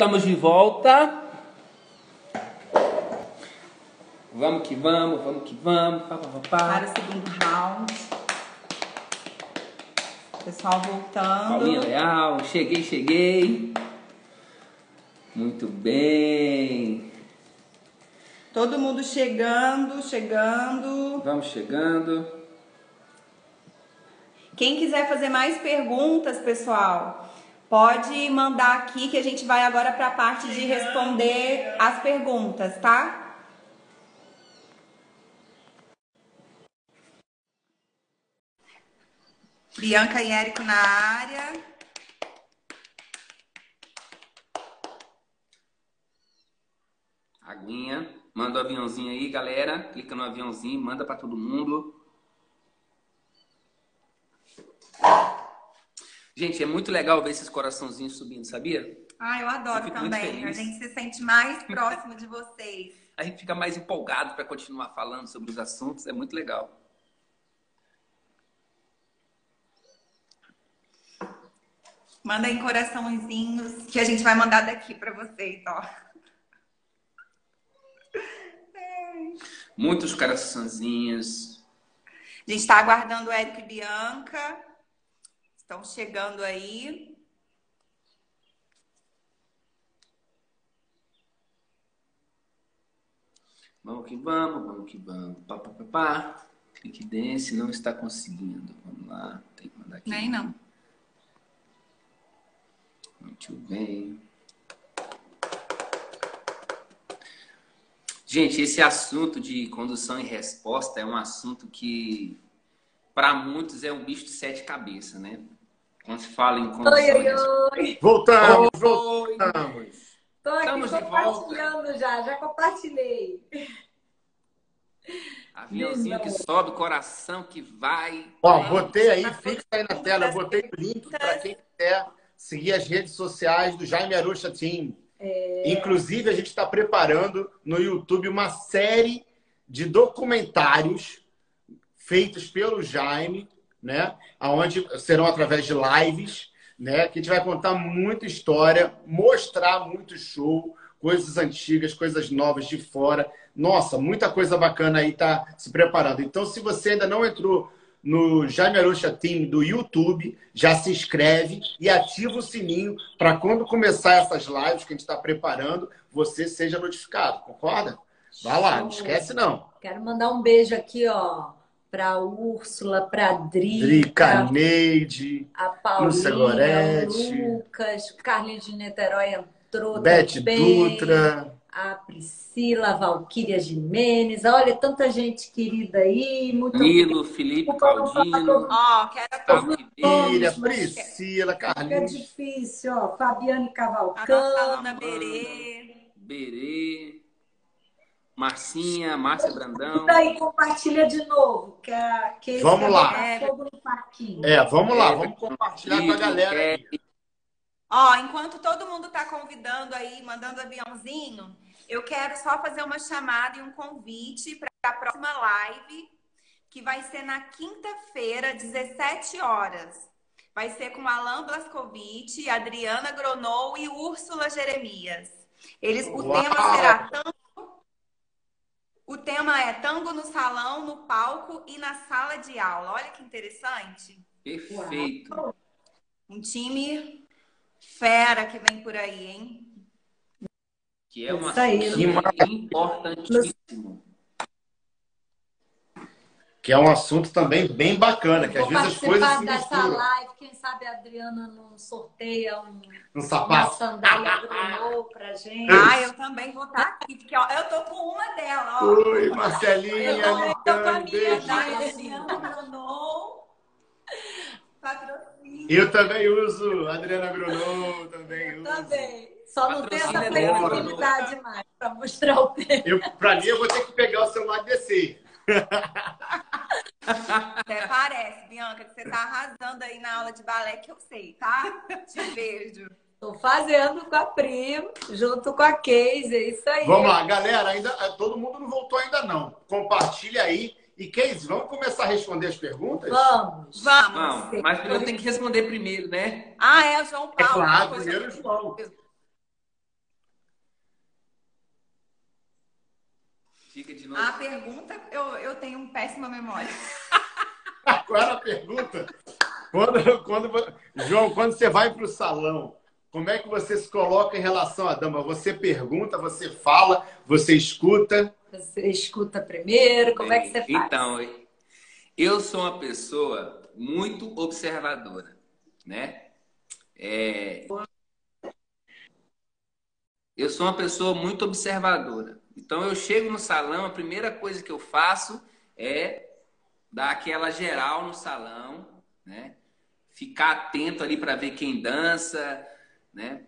Estamos de volta. Vamos que vamos, vamos que vamos. Para o segundo round. Pessoal voltando. Paulinha Leal, cheguei. Muito bem. Todo mundo chegando. Vamos chegando. Quem quiser fazer mais perguntas, pessoal, pode mandar aqui que a gente vai agora para a parte de responder as perguntas, tá? Bianca e Érico na área. Aguinha. Manda o aviãozinho aí, galera. Clica no aviãozinho, manda para todo mundo. Gente, é muito legal ver esses coraçãozinhos subindo, sabia? Ah, eu adoro também. A gente se sente mais próximo de vocês. A gente fica mais empolgado para continuar falando sobre os assuntos. É muito legal. Manda em coraçõezinhos que a gente vai mandar daqui para vocês, ó. Muitos coraçãozinhos. A gente está aguardando o Érico e Bianca. Estão chegando aí. Vamos que vamos, vamos que vamos. Pá. Clique dance, não está conseguindo. Vamos lá, tem que mandar aqui. Nem não. Muito bem. Gente, esse assunto de condução e resposta é um assunto que, para muitos, é um bicho de sete cabeças, né? Quando se fala em condução e resposta. Oi. Voltamos. Estou aqui Estamos de compartilhando já compartilhei. Aviãozinho que sobe, coração que vai. Ó, botei aí, fixa aí na tela, eu botei o link para quem quiser seguir as redes sociais do Jaime Arocha Team. Inclusive, a gente está preparando no YouTube uma série de documentários feitos pelo Jaime, né? Onde serão através de lives, né? Que a gente vai contar muita história, mostrar muito show, coisas antigas, coisas novas de fora. Nossa, muita coisa bacana aí tá se preparando. Então, se você ainda não entrou no Jaime Arocha Team do YouTube, já se inscreve e ativa o sininho para quando começar essas lives que a gente está preparando, você seja notificado, concorda? Vai lá, não esquece não. Quero mandar um beijo aqui, ó, para Úrsula, para Drica, Neide, a Lúcia Paulinha, Gorete, Lucas, Carlinhos de Niterói entrou Beth também, Dutra, a Priscila, a Valquíria Jimenez, olha, tanta gente querida aí, muito Nilo, Felipe, Claudino. Ó, quero Filha, Priscila, Fica Carlinhos. difícil, ó, Fabiane a nossa Cavalcante, aluna Berê. Berê, Márcia Brandão. daí compartilha de novo, que a Keise Vamos lá. vai botar fogo no parquinho. Vamos lá, vamos compartilhar com a galera aí. Ó, enquanto todo mundo tá convidando aí, mandando aviãozinho, eu quero só fazer uma chamada e um convite para a próxima live, que vai ser na quinta-feira, 17 horas. Vai ser com Alan Blascovitch, Adriana Gronou e Úrsula Jeremias. O tema será o tema é tango no salão, no palco e na sala de aula. Olha que interessante. Perfeito. Um time fera que vem por aí, hein? Que é um Isso aí. assunto também importantíssimo. Que é um assunto também bem bacana, que às Vou vezes as coisas se participar dessa misturam. live, quem sabe a Adriana não sorteia Um uma sapato. sandália Bruno pra gente. Ah, eu também vou estar aqui, porque ó, eu tô com uma dela, ó. Oi, Marcelinha, Eu tô com a Licane, minha, beijo. da Adriana Gronou. Patrocínio. Eu também uso, Adriana Bruno também uso. Também. Só não tem essa Patrocina dela, flexibilidade mais pra mostrar o pé. Pra mim, eu vou ter que pegar o celular e descer. Até parece, Bianca, que você tá arrasando aí na aula de balé, que eu sei, tá? Te vejo. Tô fazendo com a prima, junto com a Keise, é isso aí. Vamos lá, galera, ainda todo mundo não voltou ainda não. Compartilha aí. E, Keise, vamos começar a responder as perguntas? Vamos. Vamos. Mas eu tenho que responder primeiro, né? Ah, é o João Paulo. É claro, Poxa, primeiro o João. Diga de novo. A pergunta, eu tenho péssima memória. Qual era a pergunta? João, quando você vai para o salão, como é que você se coloca em relação à dama? Você pergunta, você fala, você escuta? Você escuta primeiro, como é que você faz? Então, eu sou uma pessoa muito observadora, né? Eu sou uma pessoa muito observadora. Então, eu chego no salão, a primeira coisa que eu faço é dar aquela geral no salão, né? Ficar atento ali para ver quem dança, né?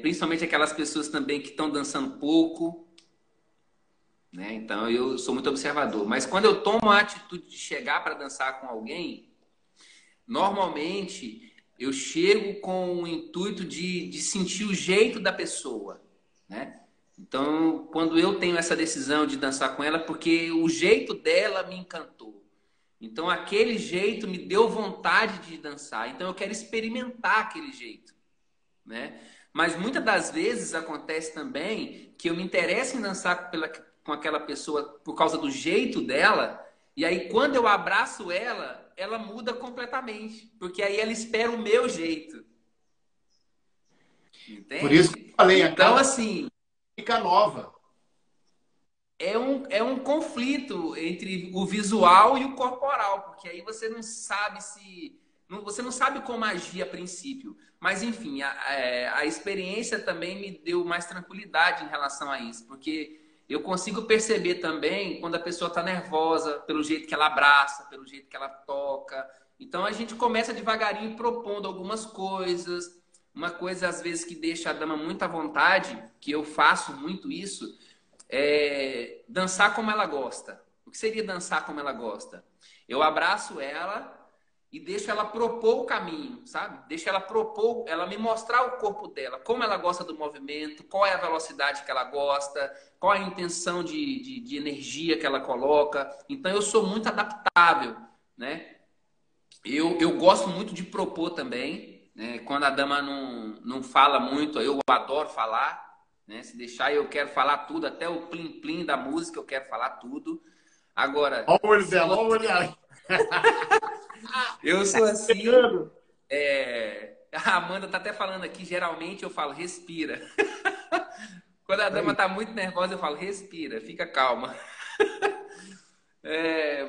Principalmente aquelas pessoas também que estão dançando pouco, né? Então, eu sou muito observador. Mas quando eu tomo a atitude de chegar para dançar com alguém, normalmente eu chego com o intuito de sentir o jeito da pessoa, né? Então, quando eu tenho essa decisão de dançar com ela, porque o jeito dela me encantou. Então, aquele jeito me deu vontade de dançar. Então, eu quero experimentar aquele jeito, né? Mas muitas das vezes acontece também que eu me interesso em dançar com aquela pessoa por causa do jeito dela. E aí, quando eu abraço ela, ela muda completamente. Porque aí ela espera o meu jeito. Entende? Por isso que eu falei, então, assim, fica nova. É um conflito entre o visual e o corporal, porque aí você não sabe você não sabe como agir a princípio. Mas, enfim, a experiência também me deu mais tranquilidade em relação a isso, porque eu consigo perceber também quando a pessoa está nervosa, pelo jeito que ela abraça, pelo jeito que ela toca. Então, a gente começa devagarinho propondo algumas coisas. Uma coisa, às vezes, que deixa a dama muito à vontade, que eu faço muito isso, é dançar como ela gosta. O que seria dançar como ela gosta? Eu abraço ela e deixo ela propor o caminho, sabe? Deixo ela propor, ela me mostrar o corpo dela, como ela gosta do movimento, qual é a velocidade que ela gosta, qual é a intenção de energia que ela coloca. Então, eu sou muito adaptável, né? Eu gosto muito de propor também, né? Quando a dama não fala muito, eu adoro falar, né? Se deixar, eu quero falar tudo, até o plim-plim da música, eu quero falar tudo. Agora... Olha o olho dela, olha o olho dela. Eu sou assim. A Amanda tá até falando aqui, geralmente eu falo, respira. Quando a dama tá muito nervosa, eu falo, respira, fica calma.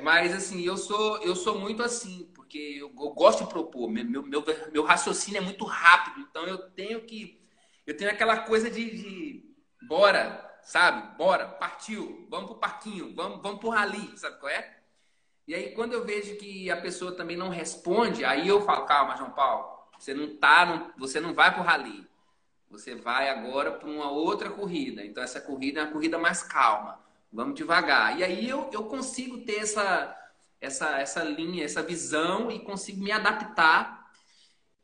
Mas assim, eu sou muito assim, porque eu gosto de propor. Meu raciocínio é muito rápido, então eu tenho aquela coisa de bora, sabe? Bora, partiu, vamos pro parquinho, vamos pro rally, sabe qual é? E aí, quando eu vejo que a pessoa também não responde, aí eu falo, calma, João Paulo, você não vai pro rally. Você vai agora para uma outra corrida. Então, essa corrida é uma corrida mais calma. Vamos devagar. E aí eu consigo ter essa linha, essa visão e consigo me adaptar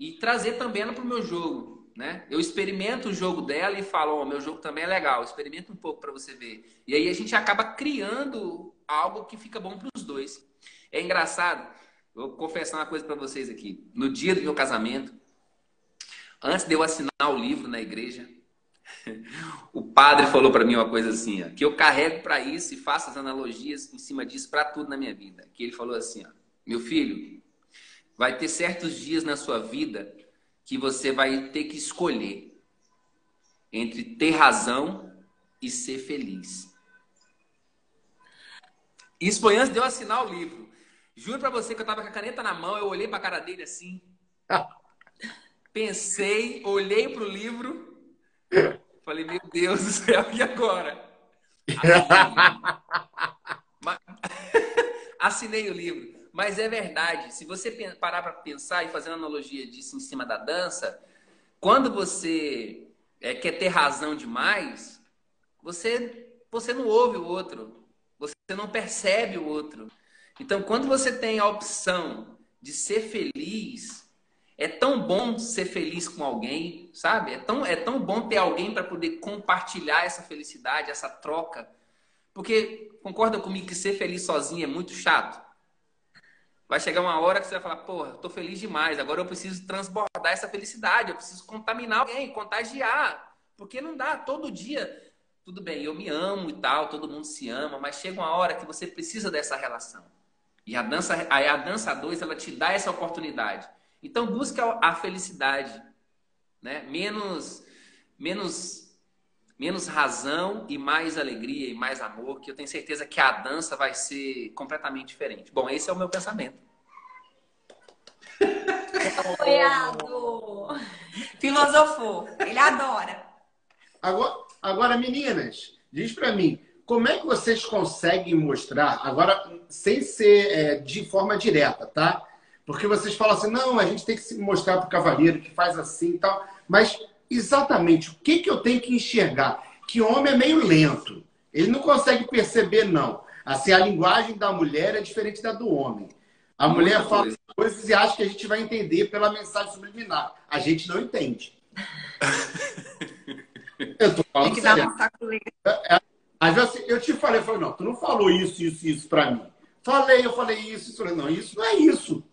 e trazer também ela para o meu jogo, né? Eu experimento o jogo dela e falo, meu jogo também é legal. Experimenta um pouco para você ver. E aí a gente acaba criando algo que fica bom para os dois. É engraçado. Vou confessar uma coisa para vocês aqui. No dia do meu casamento, antes de eu assinar o livro na igreja, o padre falou para mim uma coisa assim, ó, que eu carrego para isso e faço as analogias em cima disso para tudo na minha vida. Que ele falou assim, ó, meu filho, vai ter certos dias na sua vida que você vai ter que escolher entre ter razão e ser feliz. Isso foi antes de eu assinar o livro. Juro para você que eu estava com a caneta na mão, eu olhei para a cara dele assim, pensei, olhei para o livro, falei, meu Deus do céu, e agora? Assinei o livro. Mas é verdade, se você parar para pensar e fazer uma analogia disso em cima da dança, quando você quer ter razão demais, você não ouve o outro, você não percebe o outro. Então, quando você tem a opção de ser feliz, é tão bom ser feliz com alguém, sabe? É tão bom ter alguém para poder compartilhar essa felicidade, essa troca. Porque, concorda comigo que ser feliz sozinho é muito chato? Vai chegar uma hora que você vai falar, porra, tô feliz demais, agora eu preciso transbordar essa felicidade, eu preciso contaminar alguém, contagiar. Porque não dá todo dia. tudo bem, eu me amo e tal, todo mundo se ama, mas chega uma hora que você precisa dessa relação. E a dança 2, ela te dá essa oportunidade. Então, busca a felicidade, né? Menos razão e mais alegria e mais amor, que eu tenho certeza que a dança vai ser completamente diferente. Bom, esse é o meu pensamento. Apoiado! Filosofou. Ele adora. Agora, meninas, diz pra mim, como é que vocês conseguem mostrar, agora, sem ser de forma direta, tá? Porque vocês falam assim, não, a gente tem que se mostrar pro cavalheiro que faz assim e tal, mas exatamente o que eu tenho que enxergar? Que o homem é meio lento, ele não consegue perceber, não. Assim, a linguagem da mulher é diferente da do homem. A mulher fala coisas e acha que a gente vai entender pela mensagem subliminar. A gente não entende. Eu tô falando Tem que dar sério. uma saculeira. Às vezes eu te falei, não, tu não falou isso pra mim. Eu falei isso. Não, isso não é isso.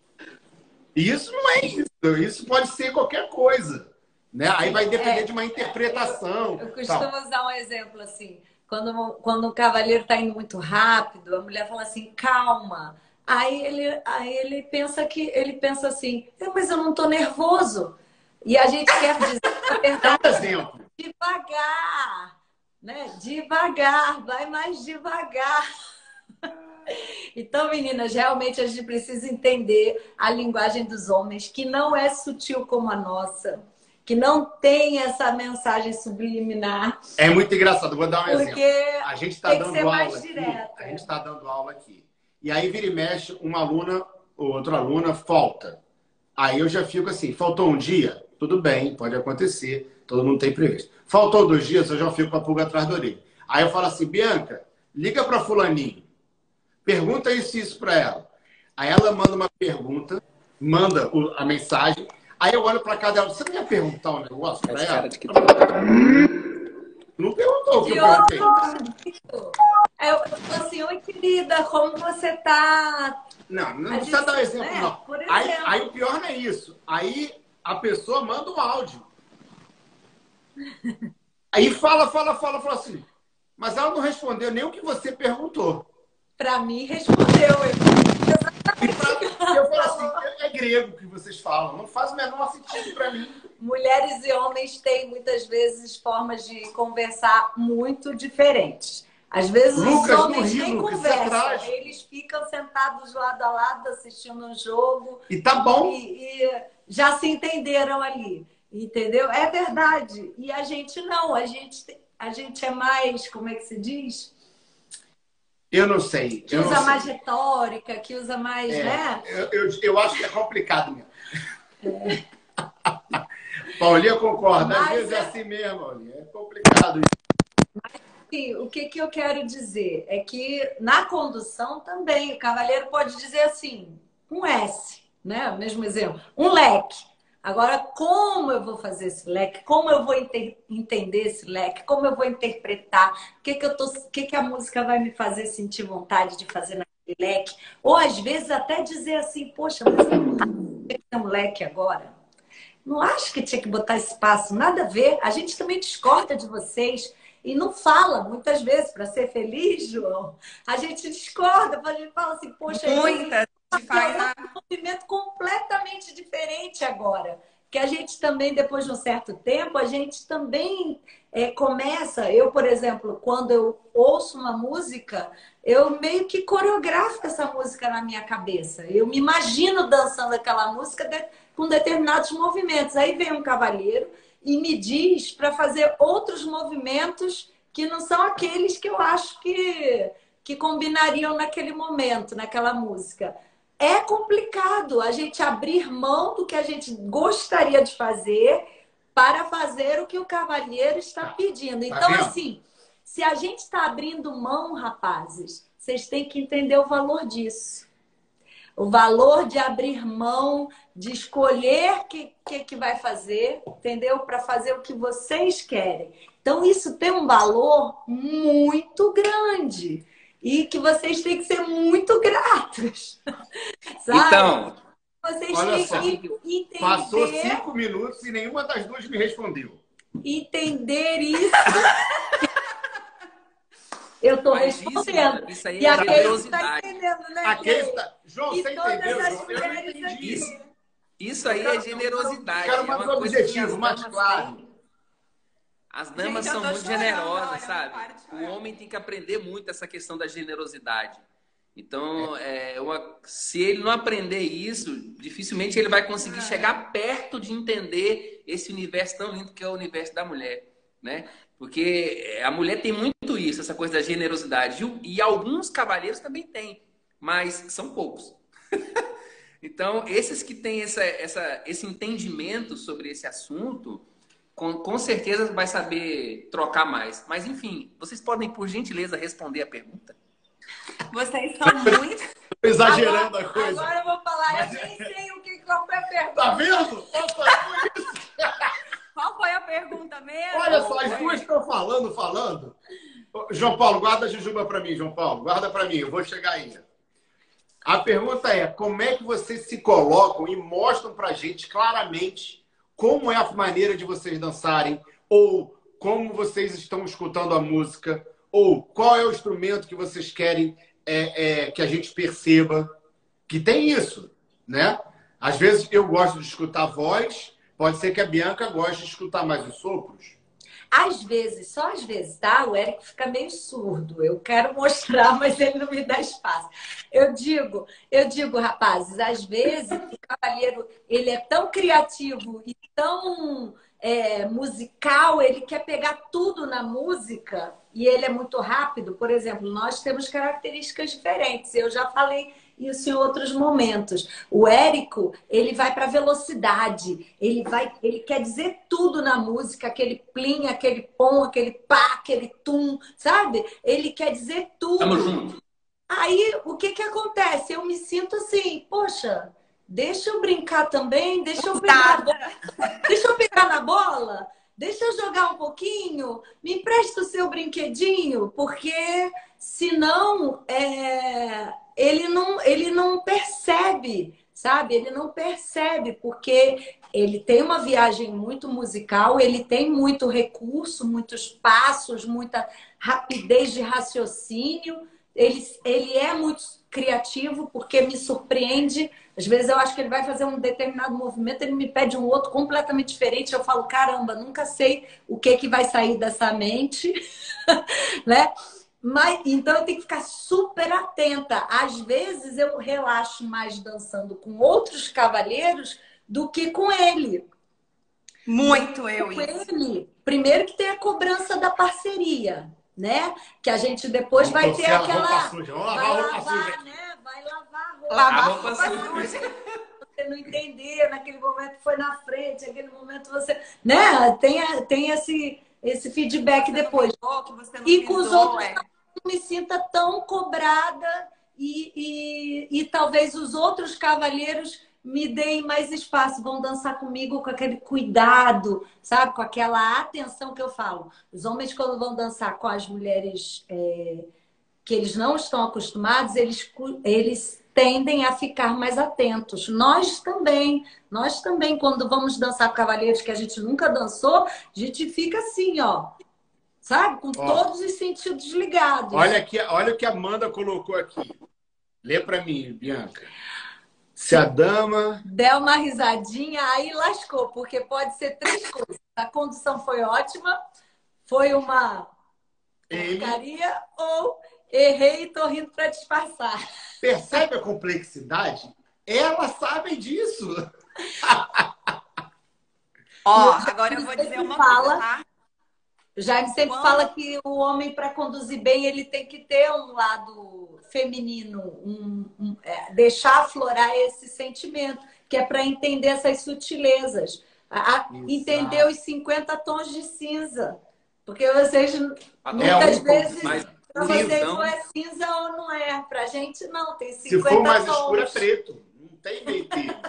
Isso não é isso. Isso pode ser qualquer coisa. Né? Aí vai depender de uma interpretação. Eu costumo usar um exemplo assim. Quando o cavaleiro está indo muito rápido, a mulher fala assim, calma. Aí ele pensa assim, mas eu não estou nervoso. E a gente quer dizer a verdade, devagar, né? Devagar, vai mais devagar. Então, meninas, realmente a gente precisa entender a linguagem dos homens, que não é sutil como a nossa, que não tem essa mensagem subliminar. É muito engraçado, vou dar um exemplo. Porque A gente está dando aula mais aqui. direto. A gente está dando aula aqui. E aí vira e mexe, uma aluna ou outra aluna falta. Aí eu já fico assim, faltou um dia? Tudo bem, pode acontecer, todo mundo tem previsto. Faltou 2 dias, eu já fico com a pulga atrás da orelha. Aí eu falo assim, Bianca, liga para fulaninho, pergunta isso para ela. Aí ela manda uma pergunta, manda a mensagem, aí eu olho para cá dela, você não ia perguntar um negócio para ela? Não perguntou o que eu perguntei. Eu falo assim, oi querida, como você tá? Não precisa dar um exemplo, né? não. Por exemplo. Aí o pior não é isso. Aí a pessoa manda um áudio. Aí fala assim. Mas ela não respondeu nem o que você perguntou. Para mim, respondeu. Eu falo assim, é grego que vocês falam. Não faz o menor sentido para mim. Mulheres e homens têm, muitas vezes, formas de conversar muito diferentes. Às vezes Lucas, os homens no nem Rio, conversam. Eles ficam sentados lado a lado, assistindo um jogo. E tá bom. E já se entenderam ali. Entendeu? É verdade. E a gente não. A gente é mais, como é que se diz? Eu não sei. Que usa mais retórica, que usa mais, né? Eu acho que é complicado mesmo. Paulinha concorda. Às vezes é assim mesmo, Paulinha. É complicado isso. Sim, o que eu quero dizer é que na condução também o cavaleiro pode dizer assim, um S, né? O mesmo exemplo, um leque. Agora, como eu vou fazer esse leque? Como eu vou entender esse leque? Como eu vou interpretar? O que a música vai me fazer sentir vontade de fazer naquele leque? Ou às vezes até dizer assim, poxa, mas eu não tenho um leque agora. Não acho que tinha que botar espaço, nada a ver. A gente também discorda de vocês e não fala, muitas vezes, para ser feliz, João. A gente discorda, a gente fala assim, poxa, muita faz um movimento completamente diferente agora. Que a gente também, depois de um certo tempo, a gente também começa... Eu, por exemplo, quando eu ouço uma música, eu meio que coreografo essa música na minha cabeça. Eu me imagino dançando aquela música com determinados movimentos. Aí vem um cavalheiro e me diz para fazer outros movimentos que não são aqueles que eu acho que combinariam naquele momento, naquela música. É complicado a gente abrir mão do que a gente gostaria de fazer para fazer o que o cavalheiro está pedindo. Então, assim, se a gente está abrindo mão, rapazes, vocês têm que entender o valor disso. O valor de abrir mão, de escolher o que vai fazer, entendeu? Para fazer o que vocês querem. Então, isso tem um valor muito grande. E que vocês têm que ser muito gratos. Sabe? Então, vocês olha só, têm que entender... Passou 5 minutos e nenhuma das duas me respondeu. Entender isso. Eu estou Mas respondendo. isso aí E é a Keila está generosidade. entendendo, né, Aquele Keila? João, E você todas entendeu, as João? Eu não mulheres entendi. aqui. Isso aí é generosidade. Quero É mais uma coisa que objetivo, as mais damas claro. têm. As damas Gente, eu são tô muito chorando, generosas, olha, sabe? não paro de O chorar. homem tem que aprender muito essa questão da generosidade. Então, se ele não aprender isso, dificilmente ele vai conseguir chegar perto de entender esse universo tão lindo que é o universo da mulher, né? Porque a mulher tem muito isso, essa coisa da generosidade. E alguns cavalheiros também têm, mas são poucos. Então, esses que têm esse entendimento sobre esse assunto, com certeza vai saber trocar mais. Mas, enfim, vocês podem, por gentileza, responder a pergunta? Vocês são muito. Tô exagerando a coisa. Agora eu vou falar, eu nem sei qual foi a pergunta. Tá vendo? Qual foi a pergunta mesmo? Olha só, as duas estão falando. João Paulo, guarda a jujuba para mim, João Paulo. Guarda para mim, eu vou chegar aí. A pergunta é, como é que vocês se colocam e mostram pra gente claramente como é a maneira de vocês dançarem, ou como vocês estão escutando a música, ou qual é o instrumento que vocês querem que a gente perceba. Que tem isso, né? Às vezes eu gosto de escutar a voz, pode ser que a Bianca goste de escutar mais os sopros. Às vezes, só às vezes, tá? O Érico fica meio surdo. Eu quero mostrar, mas ele não me dá espaço. Eu digo, rapazes, às vezes o cavalheiro, ele é tão criativo e tão musical, ele quer pegar tudo na música e ele é muito rápido. Por exemplo, nós temos características diferentes. Eu já falei isso em outros momentos. O Érico, ele vai para velocidade, ele quer dizer tudo na música, aquele plim, aquele pom, aquele pá, aquele tum, sabe? Ele quer dizer tudo. Tamo junto. Aí, o que acontece? Eu me sinto assim, poxa, deixa eu brincar também, deixa eu pegar na bola, deixa eu jogar um pouquinho, me empresta o seu brinquedinho, porque senão ele não percebe, sabe? Ele não percebe, porque ele tem uma viagem muito musical, ele tem muito recurso, muitos passos, muita rapidez de raciocínio. Ele é muito criativo, porque me surpreende. Às vezes eu acho que ele vai fazer um determinado movimento, ele me pede um outro completamente diferente. Eu falo, caramba, nunca sei o que vai sair dessa mente, né? Mas, então eu tenho que ficar super atenta. Às vezes eu relaxo mais dançando com outros cavalheiros do que com ele. Muito eu Com isso. ele, primeiro que tem a cobrança da parceria, né? Que a gente depois vai ter aquela... Vamos lavar a roupa suja. Né? Vai lavar a roupa. Lavar A roupa suja. Você não entender, naquele momento foi na frente, naquele momento você... Né? Tem esse feedback depois. Que você não E com os pisou, outros não me sinta tão cobrada e talvez os outros cavalheiros me deem mais espaço, vão dançar comigo com aquele cuidado, sabe? Com aquela atenção que eu falo. Os homens, quando vão dançar com as mulheres que eles não estão acostumados, eles tendem a ficar mais atentos. Nós também, quando vamos dançar com cavalheiros que a gente nunca dançou, a gente fica assim, ó. Sabe? Com todos os sentidos ligados. Olha o que a Amanda colocou aqui. Lê para mim, Bianca. Se a dama... Der uma risadinha, aí lascou, porque pode ser três coisas. A condução foi ótima, foi uma porcaria, ou errei e tô rindo para disfarçar. Percebe a complexidade? Elas sabem disso. Ó, agora eu vou dizer uma coisa, tá? Jaime sempre fala que o homem, para conduzir bem, ele tem que ter um lado feminino, deixar aflorar esse sentimento, que é para entender essas sutilezas. Entender os 50 tons de cinza. Porque vocês, muitas vezes, para vocês não é cinza ou não é. Para a gente, não. Tem 50 tons. Se for mais escuro, é preto. Não tem meio termo.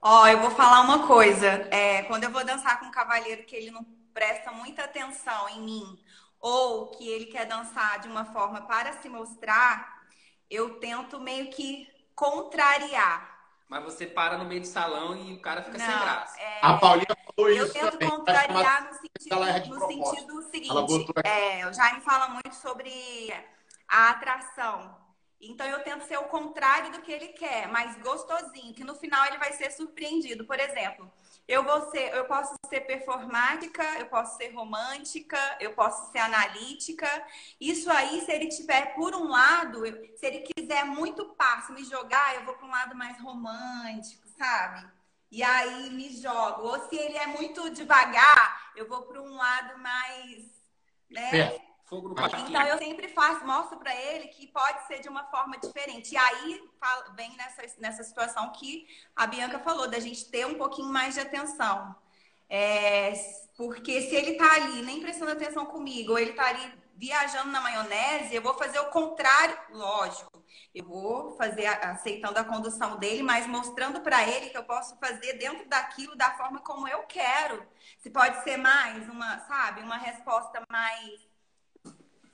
Ó, eu vou falar uma coisa. Quando eu vou dançar com um cavalheiro que ele não presta muita atenção em mim, ou que ele quer dançar de uma forma para se mostrar, eu tento meio que contrariar. Mas você para no meio do salão e o cara fica sem Não, graça. A Paulinha falou eu isso tento também. contrariar Ela é de no propósito. sentido Ela seguinte. botou aqui. O Jaime fala muito sobre a atração. Então eu tento ser o contrário do que ele quer, mas gostosinho, que no final ele vai ser surpreendido. Por exemplo, eu posso ser performática, eu posso ser romântica, eu posso ser analítica. Isso aí, se ele tiver por um lado, se ele quiser muito passo, me jogar, eu vou para um lado mais romântico, sabe? E aí me jogo. Ou se ele é muito devagar, eu vou para um lado mais, né? Fogo no parquinho. Então eu sempre mostro para ele que pode ser de uma forma diferente. E aí vem nessa situação que a Bianca falou, da gente ter um pouquinho mais de atenção. Porque se ele tá ali nem prestando atenção comigo, ou ele tá ali viajando na maionese, eu vou fazer o contrário, lógico. Eu vou fazer aceitando a condução dele, mas mostrando para ele que eu posso fazer dentro daquilo da forma como eu quero. Se pode ser mais uma resposta mais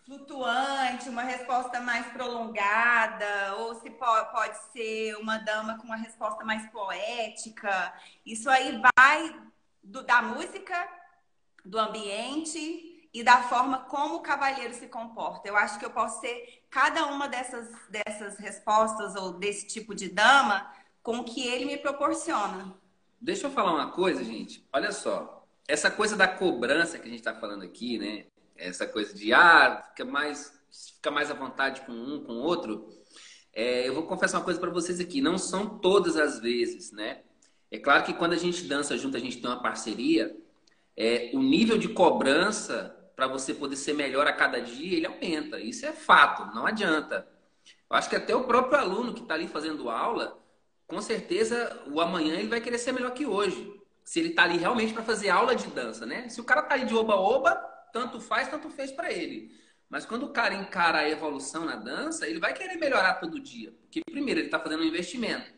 flutuante, uma resposta mais prolongada, ou se pode ser uma dama com uma resposta mais poética. Isso aí vai da música, do ambiente e da forma como o cavalheiro se comporta. Eu acho que eu posso ser cada uma dessas respostas ou desse tipo de dama com o que ele me proporciona. Deixa eu falar uma coisa, gente. Olha só. Essa coisa da cobrança que a gente está falando aqui, né? Essa coisa de, fica mais à vontade com um, com o outro. Eu vou confessar uma coisa para vocês aqui. Não são todas as vezes, né? É claro que quando a gente dança junto, a gente tem uma parceria. O nível de cobrança para você poder ser melhor a cada dia, ele aumenta. Isso é fato, não adianta. Eu acho que até o próprio aluno que está ali fazendo aula, com certeza, o amanhã ele vai querer ser melhor que hoje. Se ele está ali realmente para fazer aula de dança, né? Se o cara está ali de oba-oba, tanto faz, tanto fez para ele. Mas quando o cara encara a evolução na dança, ele vai querer melhorar todo dia. Porque, primeiro, ele está fazendo um investimento.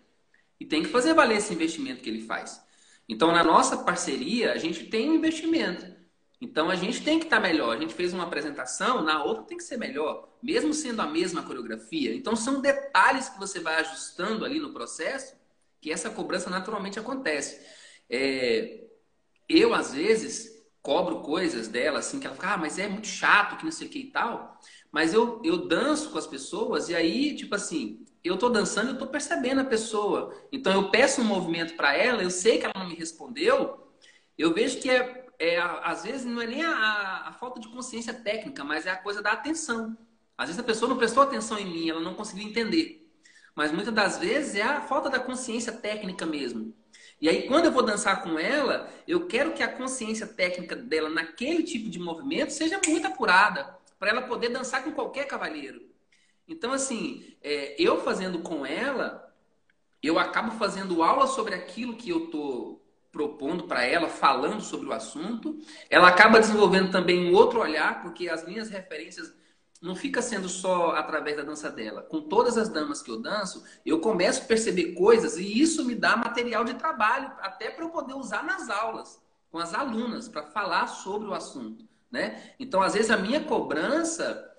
E tem que fazer valer esse investimento que ele faz. Então, na nossa parceria, a gente tem um investimento. Então, a gente tem que estar melhor. A gente fez uma apresentação, na outra tem que ser melhor. Mesmo sendo a mesma coreografia. Então, são detalhes que você vai ajustando ali no processo, que essa cobrança naturalmente acontece. Eu, às vezes, cobro coisas dela, assim, que ela fica, mas é muito chato, que não sei o que e tal. Mas eu danço com as pessoas e aí, tipo assim, eu tô dançando e eu tô percebendo a pessoa. Então eu peço um movimento para ela, eu sei que ela não me respondeu, eu vejo que às vezes não é nem a falta de consciência técnica, mas é a coisa da atenção. Às vezes a pessoa não prestou atenção em mim, ela não conseguiu entender. Mas muitas das vezes é a falta da consciência técnica mesmo. E aí, quando eu vou dançar com ela, eu quero que a consciência técnica dela naquele tipo de movimento seja muito apurada, para ela poder dançar com qualquer cavalheiro. Então, assim, eu fazendo com ela, eu acabo fazendo aula sobre aquilo que eu estou propondo para ela, falando sobre o assunto. Ela acaba desenvolvendo também um outro olhar, porque as minhas referências não fica sendo só através da dança dela. Com todas as damas que eu danço, eu começo a perceber coisas e isso me dá material de trabalho até para eu poder usar nas aulas com as alunas para falar sobre o assunto, né? Então, às vezes a minha cobrança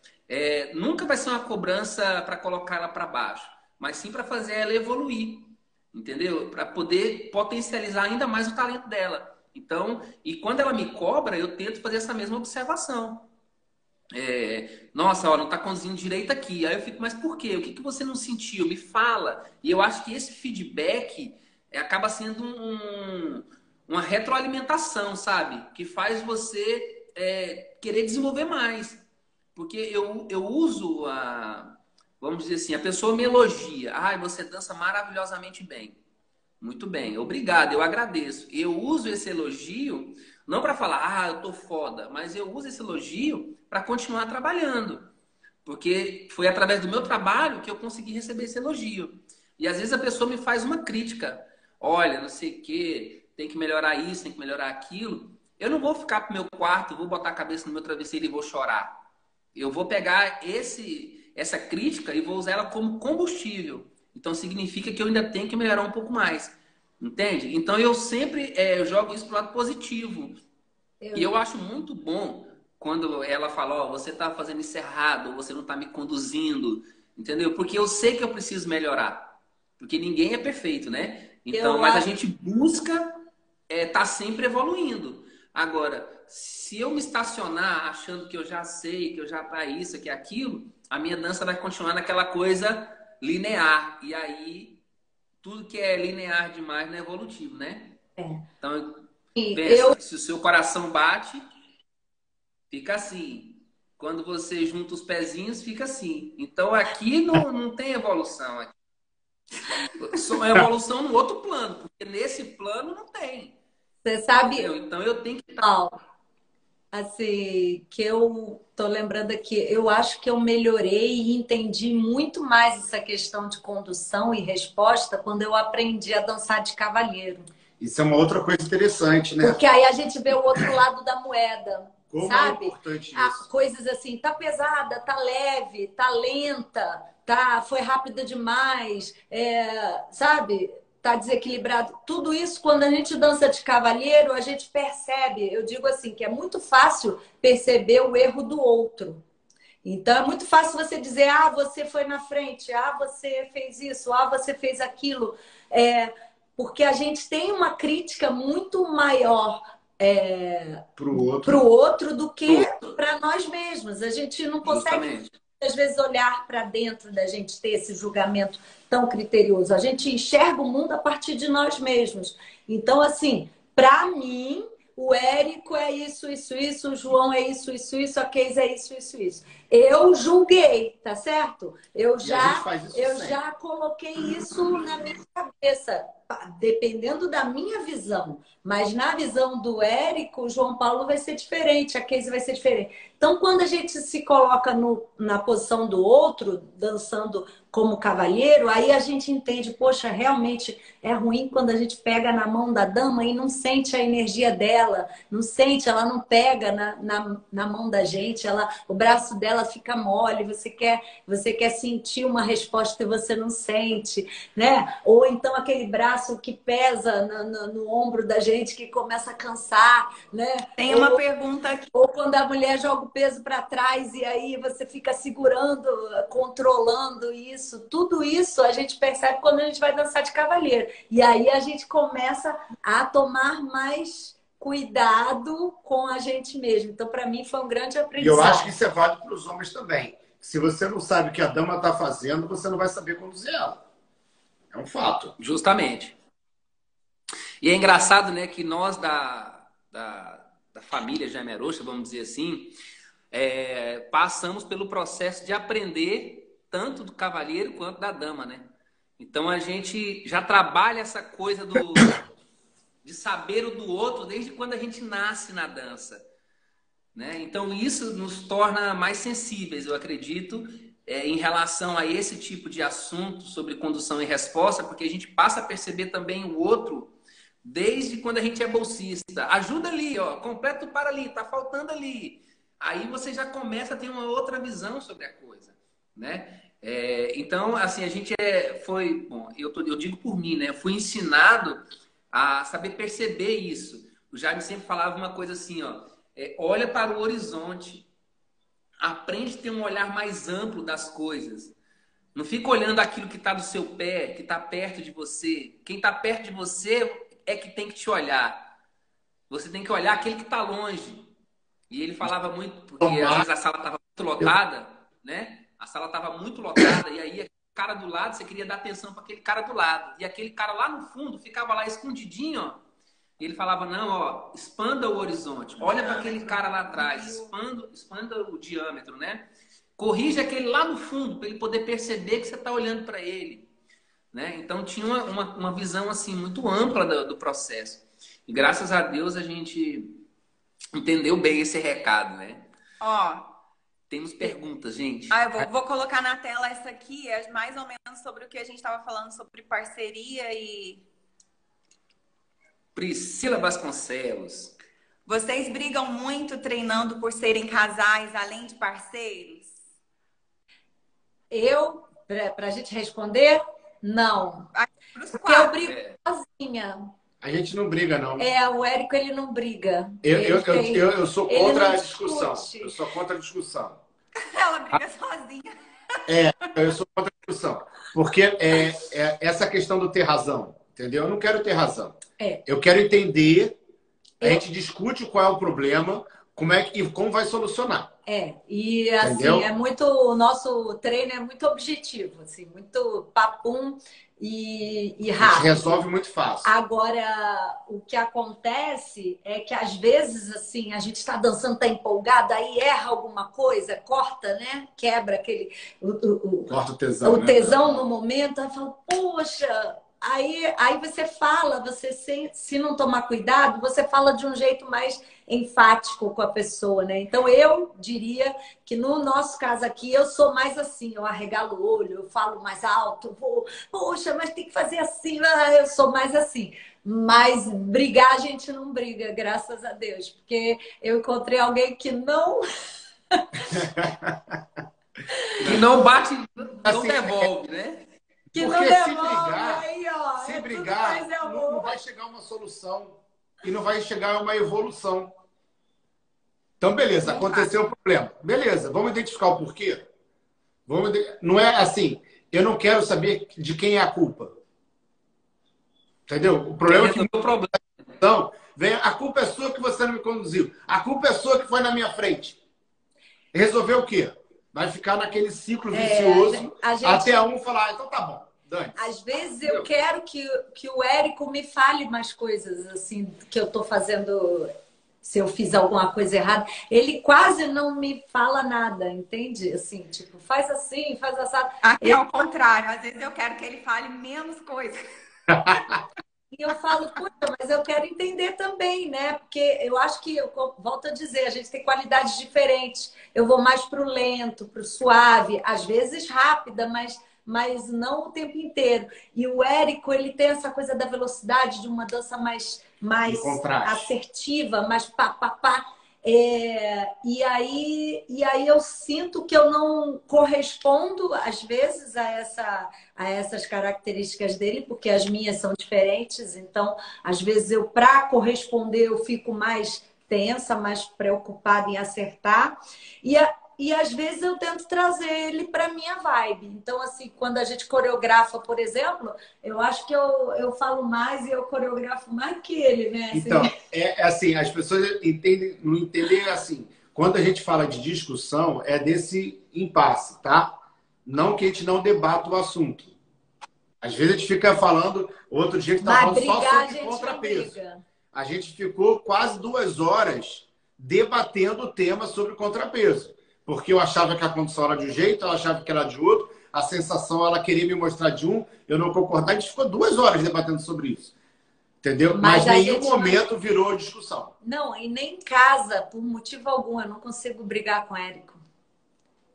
nunca vai ser uma cobrança para colocar ela para baixo, mas sim para fazer ela evoluir, entendeu? Para poder potencializar ainda mais o talento dela. Então, e quando ela me cobra, eu tento fazer essa mesma observação. Nossa, ó, não tá conduzindo direito aqui. Aí eu fico, mas por quê? O que você não sentiu? Me fala. E eu acho que esse feedback acaba sendo uma retroalimentação, sabe? Que faz você querer desenvolver mais. Porque eu uso vamos dizer assim, a pessoa me elogia. Você dança maravilhosamente bem. Muito bem, obrigado, eu agradeço. Eu uso esse elogio não para falar, eu tô foda, mas eu uso esse elogio para continuar trabalhando. Porque foi através do meu trabalho que eu consegui receber esse elogio. E às vezes a pessoa me faz uma crítica. Olha, não sei o quê, tem que melhorar isso, tem que melhorar aquilo. Eu não vou ficar pro meu quarto, vou botar a cabeça no meu travesseiro e vou chorar. Eu vou pegar essa crítica e vou usar ela como combustível. Então significa que eu ainda tenho que melhorar um pouco mais. Entende? Então eu sempre jogo isso pro lado positivo. E eu acho muito bom quando ela fala, você tá fazendo isso errado, ou você não tá me conduzindo. Entendeu? Porque eu sei que eu preciso melhorar. Porque ninguém é perfeito, né? Então, mas a gente busca tá sempre evoluindo. Agora, se eu me estacionar achando que eu já sei, que eu já tá isso, que é aquilo, a minha dança vai continuar naquela coisa linear. E aí, tudo que é linear demais não é evolutivo, né? Então, pensa, se o seu coração bate, fica assim. Quando você junta os pezinhos, fica assim. Então, aqui não tem evolução. É evolução no outro plano, porque nesse plano não tem. Você sabe, Então, eu tenho que... assim, que eu tô lembrando aqui, eu acho que eu melhorei e entendi muito mais essa questão de condução e resposta quando eu aprendi a dançar de cavalheiro. Isso é uma outra coisa interessante, né? Porque aí a gente vê o outro lado da moeda, Como sabe? é importante isso. Coisas assim, tá pesada, tá leve, tá lenta, foi rápida demais, sabe? Tá desequilibrado. Tudo isso, quando a gente dança de cavalheiro, a gente percebe. Eu digo assim, que é muito fácil perceber o erro do outro. Então, é muito fácil você dizer, você foi na frente, você fez isso, você fez aquilo. Porque a gente tem uma crítica muito maior para o outro do que para nós mesmos. A gente não consegue, às vezes, olhar para dentro da gente, ter esse julgamento tão criterioso. A gente enxerga o mundo a partir de nós mesmos. Então, assim, para mim, o Érico é isso, isso, isso, o João é isso, isso, isso, a Keis é isso, isso, isso. Eu julguei, tá certo? Eu já coloquei isso na minha cabeça, dependendo da minha visão. Mas na visão do Érico, o João Paulo vai ser diferente, a Keis vai ser diferente. Então, quando a gente se coloca na posição do outro, dançando como cavalheiro, aí a gente entende, poxa, realmente é ruim quando a gente pega na mão da dama e não sente a energia dela, não sente, ela não pega na mão da gente, o braço dela fica mole, você quer sentir uma resposta que você não sente, né? Ou então aquele braço que pesa no ombro da gente, que começa a cansar, né? Tem uma pergunta aqui. Ou quando a mulher joga o peso para trás e aí você fica segurando, controlando isso. Tudo isso a gente percebe quando a gente vai dançar de cavalheiro. E aí a gente começa a tomar mais cuidado com a gente mesmo. Então, para mim, foi um grande aprendizado. E eu acho que isso é válido para os homens também. Se você não sabe o que a dama está fazendo, você não vai saber conduzir ela. É um fato. Justamente. E é engraçado, né, que nós da família Jaime Arocha, vamos dizer assim, passamos pelo processo de aprender tanto do cavalheiro quanto da dama, né? Então a gente já trabalha essa coisa de saber o do outro desde quando a gente nasce na dança, né? Então isso nos torna mais sensíveis, eu acredito, em relação a esse tipo de assunto sobre condução e resposta, porque a gente passa a perceber também o outro desde quando a gente é bolsista. Ajuda ali, ó, completa o para ali, tá faltando ali. Aí você já começa a ter uma outra visão sobre a coisa, né? Então, assim, a gente bom, eu digo por mim, né? Fui ensinado a saber perceber isso. O Jaime sempre falava uma coisa assim, ó, olha para o horizonte, aprende a ter um olhar mais amplo das coisas. Não fica olhando aquilo que está do seu pé, que está perto de você. Quem está perto de você é que tem que te olhar. Você tem que olhar aquele que está longe. E ele falava muito, porque às vezes a sala estava muito lotada, né? A sala estava muito lotada, e aí o cara do lado, você queria dar atenção para aquele cara do lado. E aquele cara lá no fundo ficava lá escondidinho, ó. E ele falava, não, ó, expanda o horizonte. Olha para aquele cara lá atrás, expanda o diâmetro, né? Corrige aquele lá no fundo, para ele poder perceber que você está olhando para ele, né? Então tinha uma visão assim muito ampla do processo. E graças a Deus a gente entendeu bem esse recado, né? Temos perguntas, gente. Eu vou colocar na tela essa aqui, é mais ou menos sobre o que a gente estava falando sobre parceria e... Priscila Vasconcelos. Vocês brigam muito treinando por serem casais, além de parceiros? Pra gente responder, não. Porque eu brigo sozinha. A gente não briga, não. O Érico, ele não briga. Eu sou contra a discussão. Eu sou contra a discussão. Ela briga sozinha. Eu sou contra a discussão. Porque essa questão do ter razão, entendeu? Eu não quero ter razão. É. Eu quero entender, a gente discute qual é o problema, como vai solucionar. E assim, Entendeu? o nosso treino é muito objetivo, assim, muito papum e A gente rápido. resolve muito fácil. Agora, o que acontece é que às vezes, assim, a gente está dançando, tá empolgada, aí erra alguma coisa, corta, né? Quebra aquele Corta o tesão, o né? tesão no momento, aí fala, poxa, aí você fala, você se não tomar cuidado, você fala de um jeito mais enfático com a pessoa, né? Então eu diria que no nosso caso aqui eu sou mais assim, eu arregalo o olho, eu falo mais alto, poxa, mas tem que fazer assim, eu sou mais assim. Mas brigar a gente não briga, graças a Deus, porque eu encontrei alguém que não E não bate, não Assim, devolve, né? que Porque não se devolve, brigar, aí, ó, se é tudo brigar, mais não amor. vai chegar uma solução e não vai chegar uma evolução. Então, beleza, aconteceu o problema. Beleza, vamos identificar o porquê? Não é assim, eu não quero saber de quem é a culpa. Entendeu? O problema é que Resolveu o problema. então, a culpa é sua que você não me conduziu. A culpa é sua que foi na minha frente. Resolver o quê? Vai ficar naquele ciclo vicioso a gente- até um falar, então tá bom, Dani. Às vezes eu quero que o Érico me fale mais coisas, assim, que eu tô fazendo, se eu fiz alguma coisa errada. Ele quase não me fala nada, entende? Assim, tipo, faz assim, faz assado. Aqui é o contrário. Às vezes eu quero que ele fale menos coisa. E eu falo, puta, mas eu quero entender também, né? Porque eu acho que, eu volto a dizer, a gente tem qualidades diferentes. Eu vou mais pro lento, pro suave, às vezes rápida, mas não o tempo inteiro. E o Érico, ele tem essa coisa da velocidade, de uma dança mais Um contraste. assertiva, mais pá, pá, pá. E aí eu sinto que eu não correspondo, às vezes, a essas características dele, porque as minhas são diferentes. Então, às vezes, para corresponder, eu fico mais tensa, mais preocupada em acertar. E às vezes eu tento trazer ele para minha vibe. Então, assim, quando a gente coreografa, por exemplo, eu acho que eu falo mais e eu coreografo mais que ele, né? Assim. Então, assim, as pessoas não entendem assim. Quando a gente fala de discussão, é desse impasse, tá? Não que a gente não debata o assunto. Às vezes a gente fica falando, outro dia que estava falando só sobre contrapeso. A gente ficou quase 2 horas debatendo o tema sobre contrapeso. Porque eu achava que a condição era de um jeito, ela achava que era de outro, a sensação ela queria me mostrar de um, eu não concordar, a gente ficou 2 horas debatendo sobre isso. Entendeu? Mas nenhum momento virou discussão. Não, e nem em casa, por motivo algum, eu não consigo brigar com o Érico.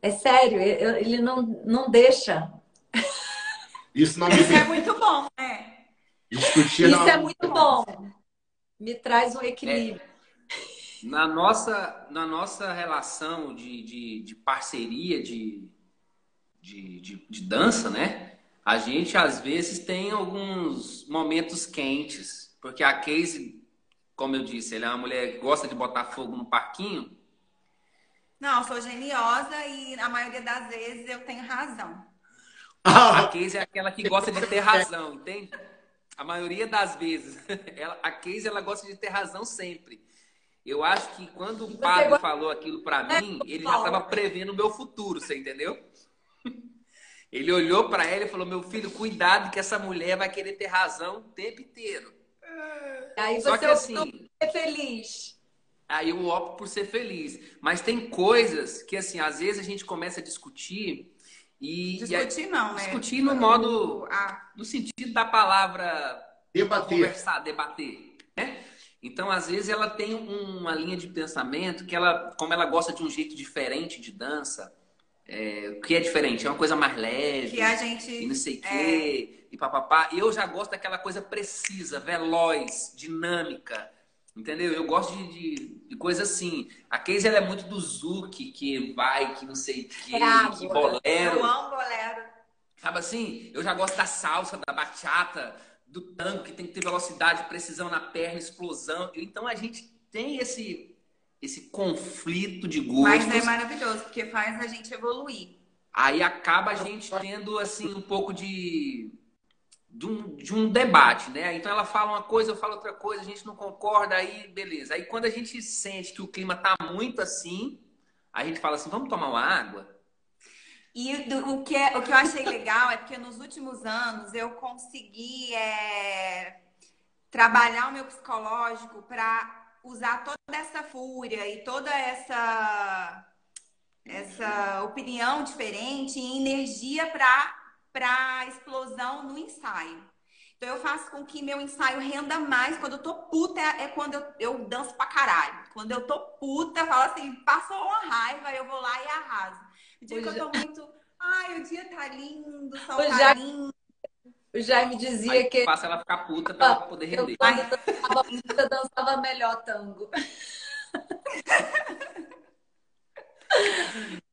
É sério, ele não deixa. Isso não me Isso é muito bom, né? discutir. Isso é muito bom. Me traz um equilíbrio. Na nossa relação de parceria de dança, né? A gente, às vezes, tem alguns momentos quentes. Porque a Casey, como eu disse, ela é uma mulher que gosta de botar fogo no parquinho. Não, eu sou geniosa e a maioria das vezes eu tenho razão. A Casey é aquela que gosta de ter razão, entende? A maioria das vezes. A Casey, ela gosta de ter razão sempre. Eu acho que quando o padre falou aquilo pra mim, ele já estava prevendo o meu futuro, você entendeu? Ele olhou pra ela e falou, meu filho, cuidado que essa mulher vai querer ter razão o tempo inteiro. Aí Só que assim, ser feliz. Aí eu opto por ser feliz. Mas tem coisas que, assim, às vezes a gente começa a discutir e... Discutir não, né? Discutir no modo... no sentido da palavra... Debater. Conversar, debater, né? Então, às vezes, ela tem uma linha de pensamento que ela, como ela gosta de um jeito diferente de dança, que é diferente, é uma coisa mais leve, que a gente, e não sei o quê, e papapá. Eu já gosto daquela coisa precisa, veloz, dinâmica, entendeu? Eu gosto de coisa assim. A Casey, ela é muito do zouk, que vai, que não sei o quê, que bolero. Eu amo bolero. Sabe assim? Eu já gosto da salsa, da bachata, do tango, que tem que ter velocidade, precisão na perna, explosão. Então a gente tem esse conflito de gostos. Mas é maravilhoso, porque faz a gente evoluir. Aí acaba a gente tendo, assim, um pouco de um debate, né? Então ela fala uma coisa, eu falo outra coisa, a gente não concorda, aí beleza. Aí quando a gente sente que o clima tá muito assim, a gente fala assim, vamos tomar uma água? E o que eu achei legal é porque nos últimos anos eu consegui trabalhar o meu psicológico para usar toda essa fúria e toda essa opinião diferente e energia para explosão no ensaio. Então eu faço com que meu ensaio renda mais. Quando eu tô puta é quando eu danço pra caralho. Quando eu tô puta, eu falo assim, passou uma raiva, eu vou lá e arraso. O dia que eu tô muito, ai, o dia tá lindo, o sol tá lindo. O Jaime dizia Aí que passa ela ficar puta pra ela poder render. eu dançava melhor tango.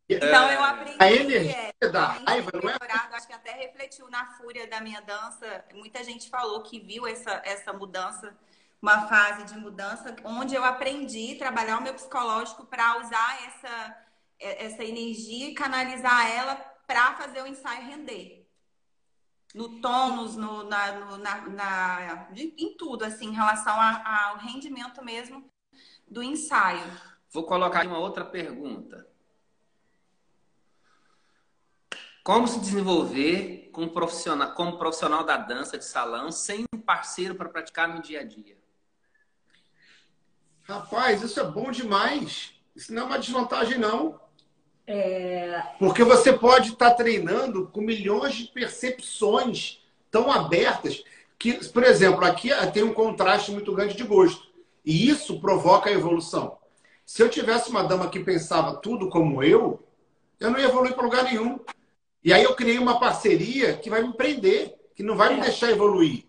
Então eu aprendi a energia da raiva não é... Acho que até refletiu na fúria da minha dança. Muita gente falou que viu essa mudança, uma fase de mudança, onde eu aprendi a trabalhar o meu psicológico para usar essa energia e canalizar ela para fazer o ensaio render. No tônus, em tudo, assim, em relação ao rendimento mesmo do ensaio. Vou colocar uma outra pergunta. Como se desenvolver como profissional da dança de salão sem um parceiro para praticar no dia a dia? Rapaz, isso é bom demais. Isso não é uma desvantagem, não. Porque você pode estar treinando com milhões de percepções tão abertas que, por exemplo, aqui tem um contraste muito grande de gosto. E isso provoca a evolução. Se eu tivesse uma dama que pensava tudo como eu não ia evoluir para lugar nenhum. E aí eu criei uma parceria que vai me prender, que não vai me deixar evoluir.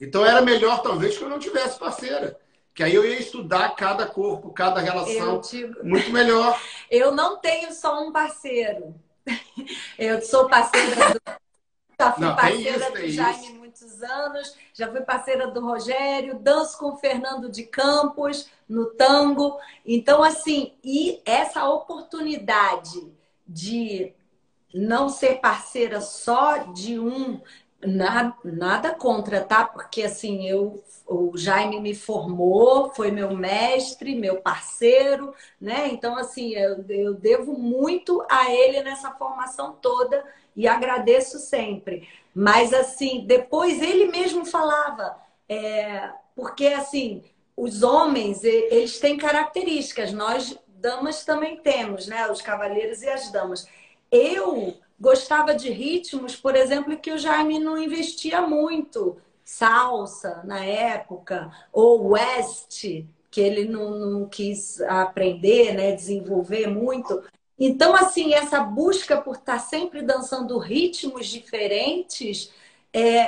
Então era melhor, talvez, que eu não tivesse parceira. Que aí eu ia estudar cada corpo, cada relação muito melhor. Eu não tenho só um parceiro. Eu sou parceira já fui parceira do Jaime muitos anos, já fui parceira do Rogério, danço com o Fernando de Campos no tango. Então, assim, e essa oportunidade de não ser parceira só de um, nada contra, tá? Porque assim, o Jaime me formou, foi meu mestre, meu parceiro, né? Então, assim, eu devo muito a ele nessa formação toda e agradeço sempre. Mas, assim, depois ele mesmo falava, porque, assim, os homens, eles têm características, nós, damas, também temos, né? Os cavalheiros e as damas. Eu gostava de ritmos, por exemplo, que o Jaime não investia muito. Salsa, na época, ou West, que ele não quis aprender, né, desenvolver muito. Então, assim, essa busca por estar sempre dançando ritmos diferentes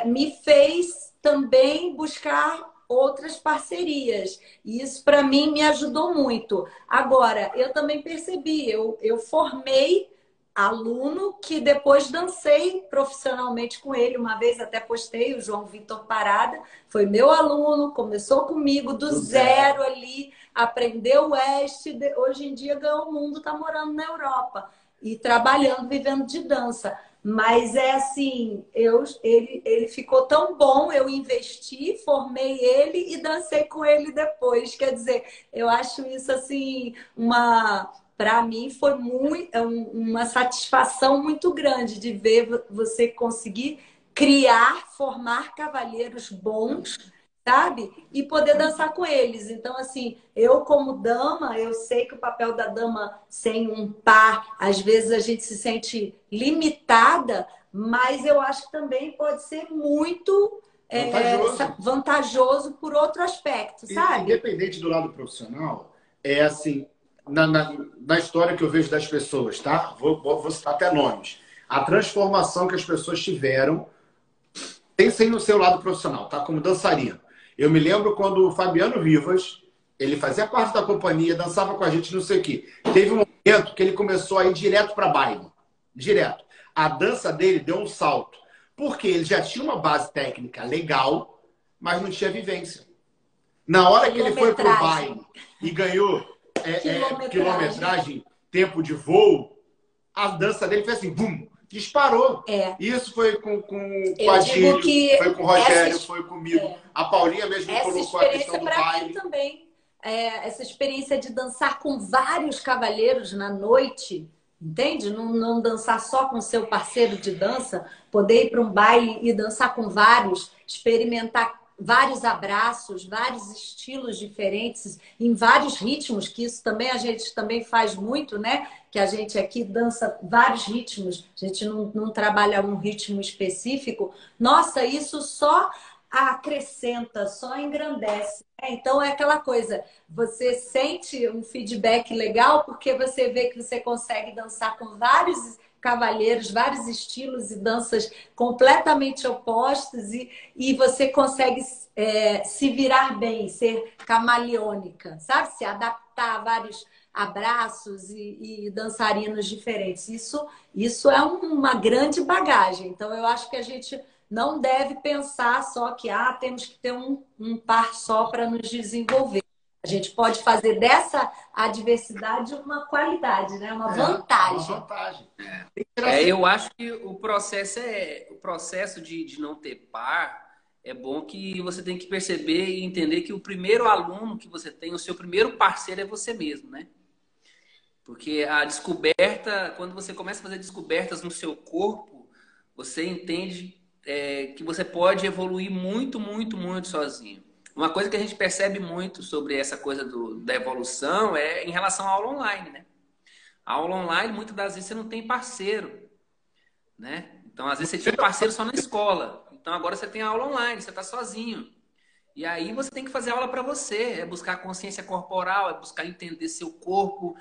me fez também buscar outras parcerias. E isso, para mim, me ajudou muito. Agora, eu também percebi, eu formei aluno que depois dancei profissionalmente com ele. Uma vez até postei, o João Vitor Parada, foi meu aluno, começou comigo do zero ali, aprendeu o West, hoje em dia ganhou o mundo, está morando na Europa e trabalhando, vivendo de dança. Mas é assim, ele ficou tão bom, eu investi, formei ele e dancei com ele depois. Quer dizer, eu acho isso assim para mim foi uma satisfação muito grande de ver você conseguir criar, formar cavalheiros bons, sabe? E poder dançar com eles. Então, assim, eu como dama, eu sei que o papel da dama sem um par, às vezes a gente se sente limitada, mas eu acho que também pode ser muito vantajoso por outro aspecto, sabe? Independente do lado profissional, é assim... Na história que eu vejo das pessoas, tá? Vou citar até nomes. A transformação que as pessoas tiveram sem no seu lado profissional, tá? Como dançarino. Eu me lembro quando o Fabiano Vivas, ele fazia parte da companhia, dançava com a gente, não sei o quê. Teve um momento que ele começou a ir direto para baile. Direto. A dança dele deu um salto. Porque ele já tinha uma base técnica legal, mas não tinha vivência. Na hora que ele foi pro baile e ganhou... quilometragem, tempo de voo, a dança dele fez assim, bum, disparou. Isso foi com a Gil, foi com o Rogério, foi comigo. A Paulinha mesmo colocou a questão do baile. Mim também. Essa experiência de dançar com vários cavalheiros na noite, entende? Não dançar só com seu parceiro de dança, poder ir para um baile e dançar com vários, experimentar vários abraços, vários estilos diferentes, em vários ritmos, que isso também a gente também faz muito, né? Que a gente aqui dança vários ritmos, a gente não trabalha um ritmo específico. Nossa, isso só acrescenta, só engrandece. Então é aquela coisa, você sente um feedback legal porque você vê que você consegue dançar com vários cavalheiros, vários estilos e danças completamente opostos e você consegue se virar bem, ser camaleônica, sabe? Se adaptar a vários abraços e dançarinos diferentes. Isso é uma grande bagagem. Então eu acho que a gente não deve pensar só que temos que ter um par só para nos desenvolver. A gente pode fazer dessa adversidade uma qualidade, né? Uma vantagem. Uma vantagem. Eu acho que o processo de não ter par é bom que você tem que perceber e entender que o primeiro aluno que você tem, o seu primeiro parceiro é você mesmo, né? Porque a descoberta, quando você começa a fazer descobertas no seu corpo, você entende que você pode evoluir muito, muito, muito sozinho. Uma coisa que a gente percebe muito sobre essa coisa da evolução é em relação à aula online, né? A aula online, muitas das vezes, você não tem parceiro, né? Então, às vezes, você tinha parceiro só na escola. Então, agora você tem a aula online, você está sozinho. E aí, você tem que fazer aula para você. É buscar consciência corporal, é buscar entender seu corpo,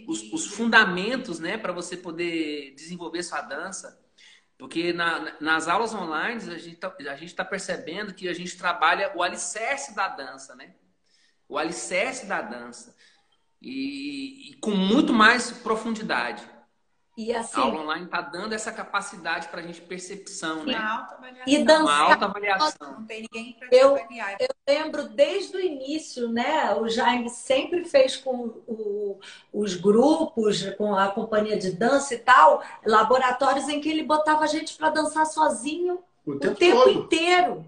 os fundamentos, né? Para você poder desenvolver sua dança. Porque nas aulas online, a gente está percebendo que a gente trabalha o alicerce da dança, né? O alicerce da dança. E com muito mais profundidade. E assim, a aula online está dando essa capacidade para a gente percepção, né? E dançar. Uma alta avaliação. Não tem ninguém para te avaliar. Eu lembro desde o início, né? O Jaime sempre fez com os grupos, com a companhia de dança e tal, laboratórios em que ele botava a gente para dançar sozinho o tempo inteiro.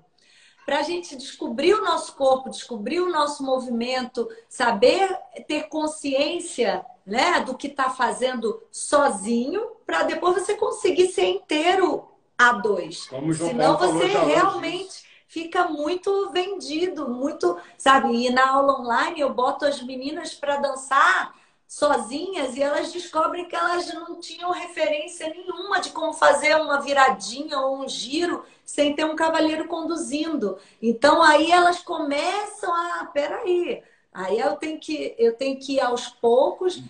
Para a gente descobrir o nosso corpo, descobrir o nosso movimento, saber ter consciência, né, do que está fazendo sozinho, para depois você conseguir ser inteiro a dois. Senão você realmente fica muito vendido, muito, sabe? E na aula online eu boto as meninas para dançar sozinhas e elas descobrem que elas não tinham referência nenhuma de como fazer uma viradinha ou um giro sem ter um cavalheiro conduzindo. Então aí elas começam peraí, aí eu tenho que ir aos poucos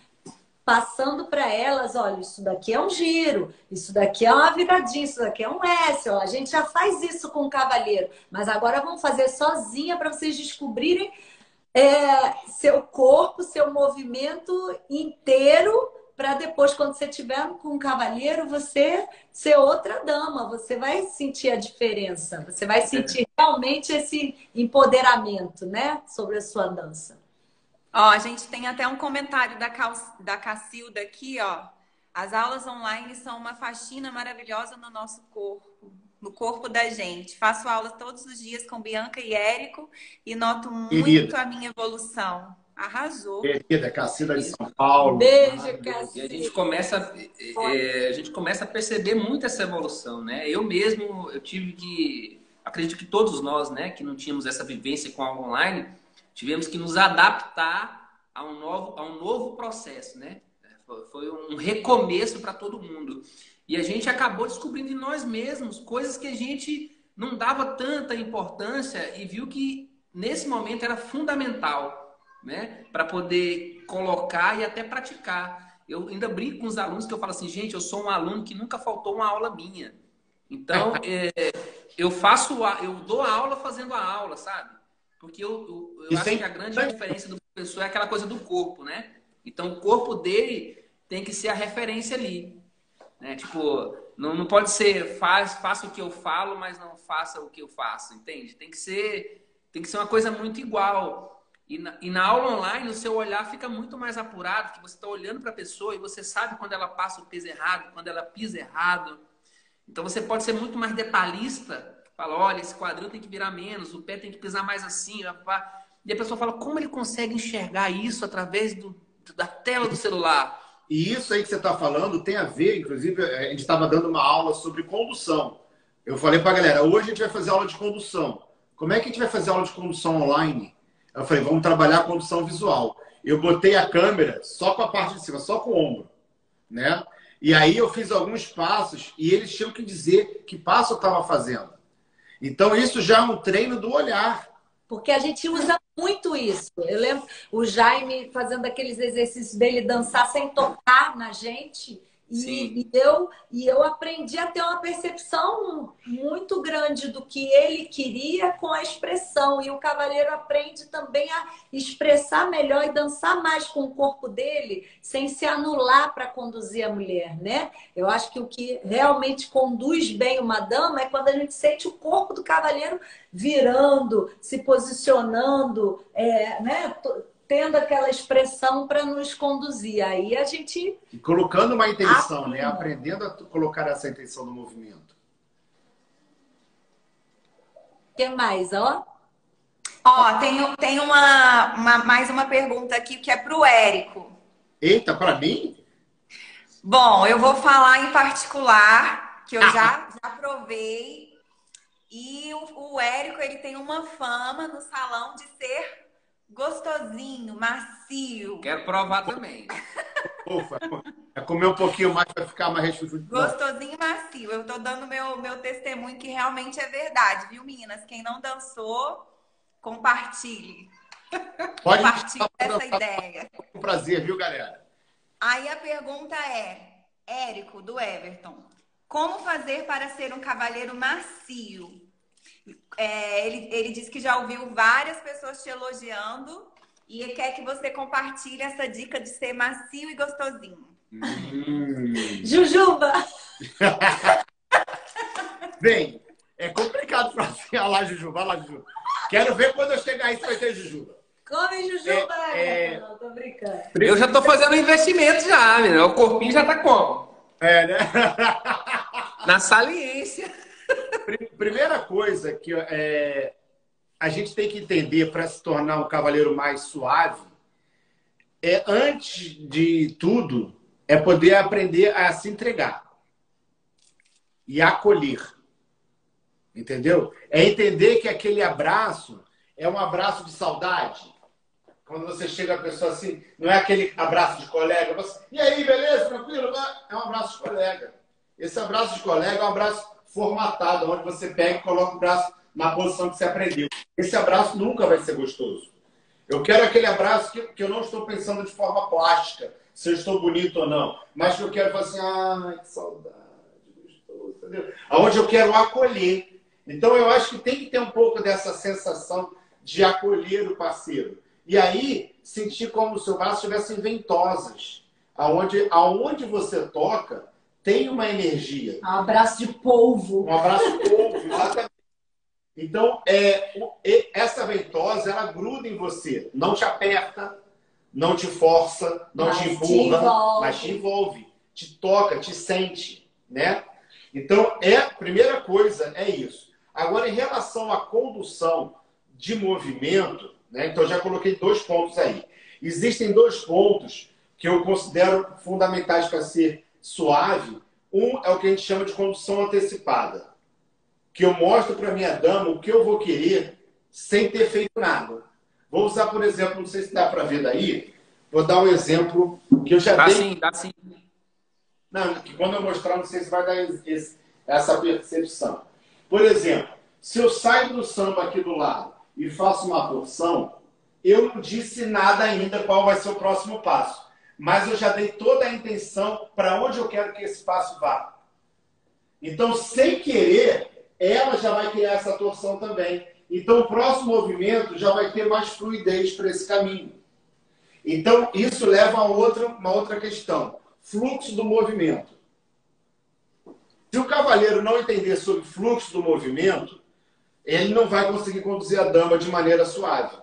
passando para elas, olha, isso daqui é um giro, isso daqui é uma viradinha, isso daqui é um S, ó, a gente já faz isso com o cavalheiro, mas agora vamos fazer sozinha para vocês descobrirem seu corpo, seu movimento inteiro, para depois, quando você estiver com um cavalheiro, você ser outra dama. Você vai sentir a diferença. Você vai sentir realmente esse empoderamento, né? Sobre a sua dança. Ó, a gente tem até um comentário da Cacilda aqui, ó. As aulas online são uma faxina maravilhosa no nosso corpo. No corpo da gente. Faço aula todos os dias com Bianca e Érico e noto muito a minha evolução. Arrasou. Querida, Cacilda de São Paulo. Beijo, Cacilda. E a gente começa a perceber muito essa evolução, né? Eu mesmo, acredito que todos nós, né, que não tínhamos essa vivência com a aula online, tivemos que nos adaptar a um novo processo, né? Foi um recomeço para todo mundo. E a gente acabou descobrindo em nós mesmos coisas que a gente não dava tanta importância e viu que nesse momento era fundamental, né? Para poder colocar e até praticar. Eu ainda brinco com os alunos que eu falo assim, gente, eu sou um aluno que nunca faltou uma aula minha. Então, eu dou a aula fazendo a aula, sabe? Porque eu acho que a grande diferença do professor é aquela coisa do corpo, né? Então, o corpo dele tem que ser a referência ali. Né? Tipo, não pode ser faça o que eu falo, mas não faça o que eu faço, entende? Tem que ser uma coisa muito igual. E na aula online, o seu olhar fica muito mais apurado, que você está olhando para a pessoa e você sabe quando ela passa o peso errado, quando ela pisa errado. Então, você pode ser muito mais detalhista. Fala, olha, esse quadril tem que virar menos, o pé tem que pisar mais assim. E a pessoa fala, como ele consegue enxergar isso através da tela do celular? E isso aí que você está falando tem a ver, inclusive, a gente estava dando uma aula sobre condução. Eu falei para a galera, hoje a gente vai fazer aula de condução. Como é que a gente vai fazer aula de condução online? Eu falei, vamos trabalhar a condução visual. Eu botei a câmera só com a parte de cima, só com o ombro, né? E aí eu fiz alguns passos e eles tinham que dizer que passo eu estava fazendo. Então isso já é um treino do olhar. Porque a gente usa muito isso. Eu lembro o Jaime fazendo aqueles exercícios dele dançar sem tocar na gente. E eu aprendi a ter uma percepção muito grande do que ele queria com a expressão. E o cavaleiro aprende também a expressar melhor e dançar mais com o corpo dele, sem se anular para conduzir a mulher, né? Eu acho que o que realmente conduz bem uma dama é quando a gente sente o corpo do cavaleiro virando, se posicionando, né? Tendo aquela expressão para nos conduzir. Aí a gente... E colocando uma intenção, né? Aprendendo a colocar essa intenção no movimento. O que mais, ó? Ó, tem mais uma pergunta aqui que é para o Érico. Eita, para mim? Bom, eu vou falar em particular, que eu já provei. E o Érico, ele tem uma fama no salão de ser... gostosinho, macio. Quero provar também. Ufa, é comer um pouquinho mais para ficar mais rechuchudo. Gostosinho e macio. Eu tô dando meu testemunho que realmente é verdade, viu, meninas? Quem não dançou, compartilhe. Pode compartilhe essa ideia. Com prazer, viu, galera? Aí a pergunta é, Érico, do Everton, como fazer para ser um cavaleiro macio? Ele disse que já ouviu várias pessoas te elogiando e quer que você compartilhe essa dica de ser macio e gostosinho. Jujuba! Bem, é complicado para falar Jujuba. Vai lá, Jujuba. Quero ver quando eu chegar aí se vai ter Jujuba. Come Jujuba! Não, tô brincando. Eu já tô fazendo investimento já, menina. O corpinho já tá como? Né? Na saliência. Primeira coisa que a gente tem que entender para se tornar um cavaleiro mais suave antes de tudo, é poder aprender a se entregar e acolher. Entendeu? É entender que aquele abraço é um abraço de saudade. Quando você chega a pessoa assim, não é aquele abraço de colega. Você, e aí, beleza? Tranquilo? É um abraço de colega. Esse abraço de colega é um abraço formatado, onde você pega e coloca o braço na posição que você aprendeu. Esse abraço nunca vai ser gostoso. Eu quero aquele abraço que eu não estou pensando de forma plástica, se eu estou bonito ou não, mas que eu quero falar assim, ai, que saudade, gostoso, entendeu? Aonde eu quero acolher. Então, eu acho que tem que ter um pouco dessa sensação de acolher o parceiro. E aí, sentir como se o braço estivesse ventosas. Aonde você toca, tem uma energia. Um abraço de polvo. Um abraço de polvo, exatamente. Então, essa ventosa, ela gruda em você. Não te aperta, não te força, não te empurra, mas te envolve, te toca, te sente, né? Então, a primeira coisa é isso. Agora, em relação à condução de movimento, né? Então, eu já coloquei 2 pontos aí. Existem 2 pontos que eu considero fundamentais para ser suave. Um é o que a gente chama de condução antecipada, que eu mostro para minha dama o que eu vou querer sem ter feito nada. Vou usar, por exemplo, não sei se dá para ver daí, vou dar um exemplo que eu já dei. Dá sim. Não, que quando eu mostrar, não sei se vai dar essa percepção. Por exemplo, se eu saio do samba aqui do lado e faço uma torção, eu não disse nada ainda qual vai ser o próximo passo. Mas eu já dei toda a intenção para onde eu quero que esse passo vá. Então, sem querer, ela já vai criar essa torção também. Então, o próximo movimento já vai ter mais fluidez para esse caminho. Então, isso leva a uma outra questão. Fluxo do movimento. Se o cavaleiro não entender sobre fluxo do movimento, ele não vai conseguir conduzir a dama de maneira suave.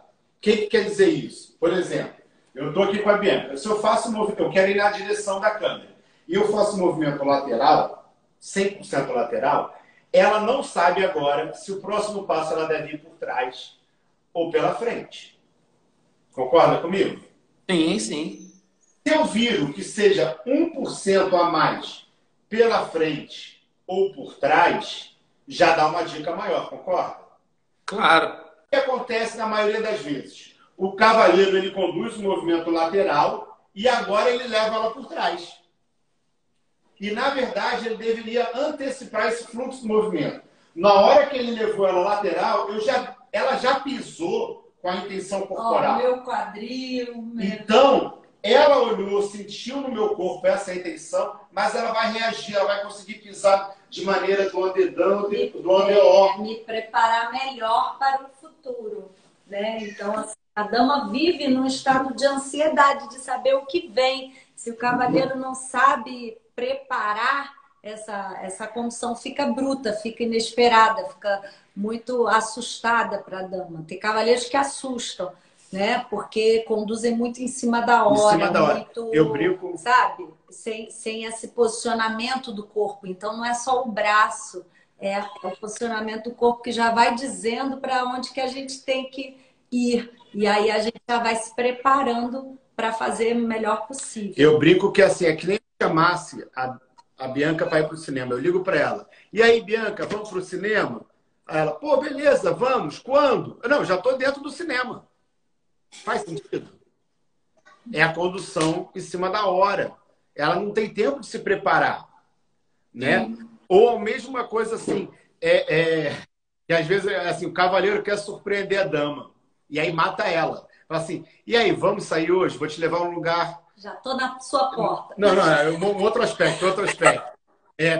que quer dizer isso? Por exemplo, eu estou aqui com a Bianca. Se eu faço um movimento, eu quero ir na direção da câmera, e eu faço um movimento lateral, 100% lateral, ela não sabe agora se o próximo passo ela deve ir por trás ou pela frente. Concorda comigo? Sim, sim. Se eu viro que seja 1% a mais pela frente ou por trás, já dá uma dica maior, concorda? Claro. O que acontece na maioria das vezes? O cavaleiro ele conduz o movimento lateral e agora ele leva ela por trás. E, na verdade, ele deveria antecipar esse fluxo de movimento. Na hora que ele levou ela lateral, ela já pisou com a intenção corporal. Meu quadril. Então, ela olhou, sentiu no meu corpo essa intenção, mas ela vai reagir, ela vai conseguir pisar de maneira do onde me preparar melhor para o futuro, né? Então, assim, a dama vive num estado de ansiedade, de saber o que vem. Se o cavaleiro não sabe preparar, essa condução fica bruta, fica inesperada, fica muito assustada para a dama. Tem cavaleiros que assustam, né? Porque conduzem muito em cima da hora. Em cima da hora. Muito, eu brinco. Sabe? Sem esse posicionamento do corpo. Então, não é só o braço, é o posicionamento do corpo que já vai dizendo para onde que a gente tem que ir. E aí a gente já vai se preparando para fazer o melhor possível. Eu brinco que assim, é que nem chamasse a Bianca para ir para o cinema. Eu ligo para ela. E aí, Bianca, vamos para o cinema? Aí ela, pô, beleza, vamos. Quando? Não, já estou dentro do cinema. Faz sentido? É a condução em cima da hora. Ela não tem tempo de se preparar, né? Ou a mesma coisa assim, que às vezes assim, o cavaleiro quer surpreender a dama e aí mata ela. Fala assim, e aí, vamos sair hoje? Vou te levar a um lugar... Já estou na sua porta. Não, é um outro aspecto.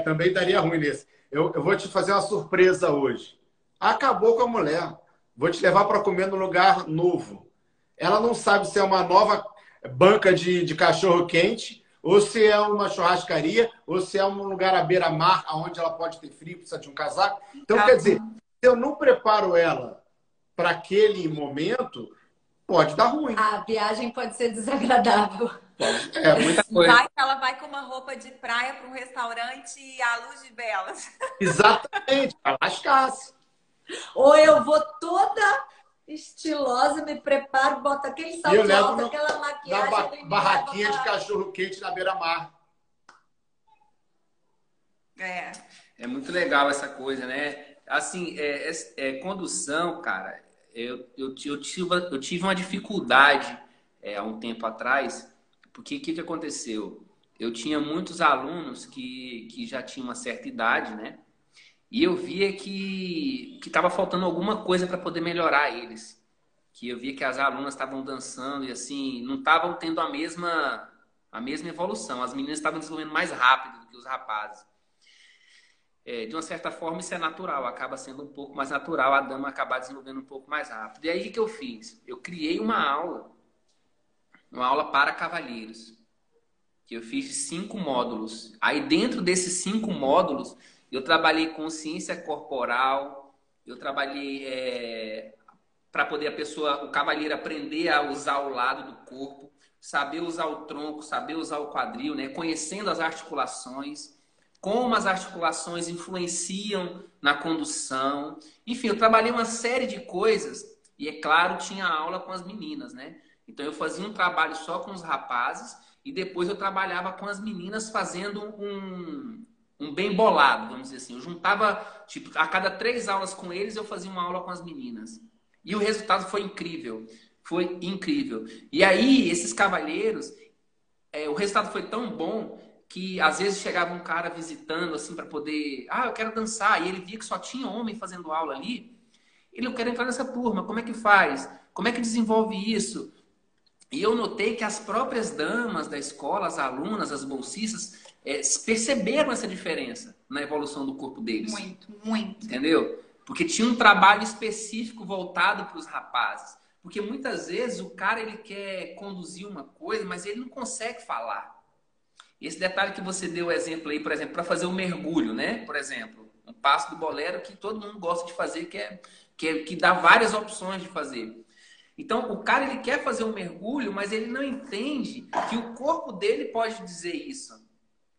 Também daria ruim nesse. Eu vou te fazer uma surpresa hoje. Acabou com a mulher. Vou te levar para comer num lugar novo. Ela não sabe se é uma nova banca de cachorro-quente, ou se é uma churrascaria, ou se é um lugar à beira-mar, onde ela pode ter frio, precisa de um casaco. Então, quer dizer, se eu não preparo ela para aquele momento, pode dar ruim. A viagem pode ser desagradável. Muita coisa. Vai que ela vai com uma roupa de praia para um restaurante à luz de velas. Exatamente, para lascar-se. Ou eu vou toda estilosa, me preparo, boto aquele salto alto, aquela maquiagem. Na barraquinha de cachorro-quente na beira-mar. É muito legal essa coisa, né? Assim, condução, cara, eu tive uma dificuldade há um tempo atrás, porque o que aconteceu? Eu tinha muitos alunos que já tinham uma certa idade, né? E eu via que estava faltando alguma coisa para poder melhorar eles. Que eu via que as alunas estavam dançando e assim, não estavam tendo a mesma evolução. As meninas estavam desenvolvendo mais rápido do que os rapazes. De uma certa forma, isso é natural. Acaba sendo um pouco mais natural a dama acabar desenvolvendo um pouco mais rápido. E aí, o que eu fiz? Eu criei uma aula para cavalheiros, que eu fiz de 5 módulos. Aí, dentro desses 5 módulos, eu trabalhei consciência corporal, eu trabalhei para poder o cavaleiro aprender a usar o lado do corpo, saber usar o tronco, saber usar o quadril, né? Conhecendo as articulações, como as articulações influenciam na condução. Enfim, eu trabalhei uma série de coisas e, é claro, tinha aula com as meninas, né? Então, eu fazia um trabalho só com os rapazes e depois eu trabalhava com as meninas fazendo um bem bolado, vamos dizer assim. Eu juntava, tipo, a cada 3 aulas com eles, eu fazia uma aula com as meninas. E o resultado foi incrível. Foi incrível. E aí, esses cavalheiros, o resultado foi tão bom que às vezes chegava um cara visitando, assim, para poder... eu quero dançar. E ele via que só tinha homem fazendo aula ali. Eu quero entrar nessa turma. Como é que faz? Como é que desenvolve isso? E eu notei que as próprias damas da escola, as alunas, as bolsistas, perceberam essa diferença na evolução do corpo deles. Muito, muito. Entendeu? Porque tinha um trabalho específico voltado para os rapazes. Porque muitas vezes o cara ele quer conduzir uma coisa, mas ele não consegue falar. Esse detalhe que você deu o exemplo aí, por exemplo, para fazer um mergulho, né? Por exemplo, um passo do bolero que todo mundo gosta de fazer, que dá várias opções de fazer. Então, o cara, ele quer fazer um mergulho, mas ele não entende que o corpo dele pode dizer isso.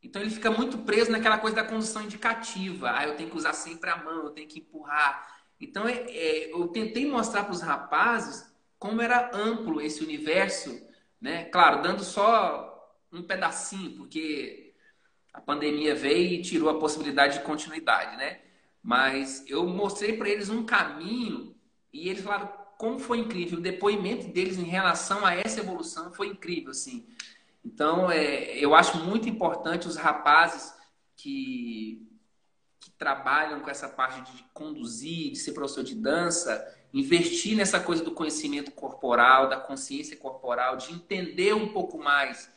Então, ele fica muito preso naquela coisa da condução indicativa. Ah, eu tenho que usar sempre a mão, eu tenho que empurrar. Então, eu tentei mostrar para os rapazes como era amplo esse universo, né? Claro, dando só um pedacinho, porque a pandemia veio e tirou a possibilidade de continuidade, né? Mas eu mostrei para eles um caminho e eles falaram como foi incrível. O depoimento deles em relação a essa evolução foi incrível, assim. Então, eu acho muito importante os rapazes que trabalham com essa parte de conduzir, de ser professor de dança, investir nessa coisa do conhecimento corporal, da consciência corporal, de entender um pouco mais,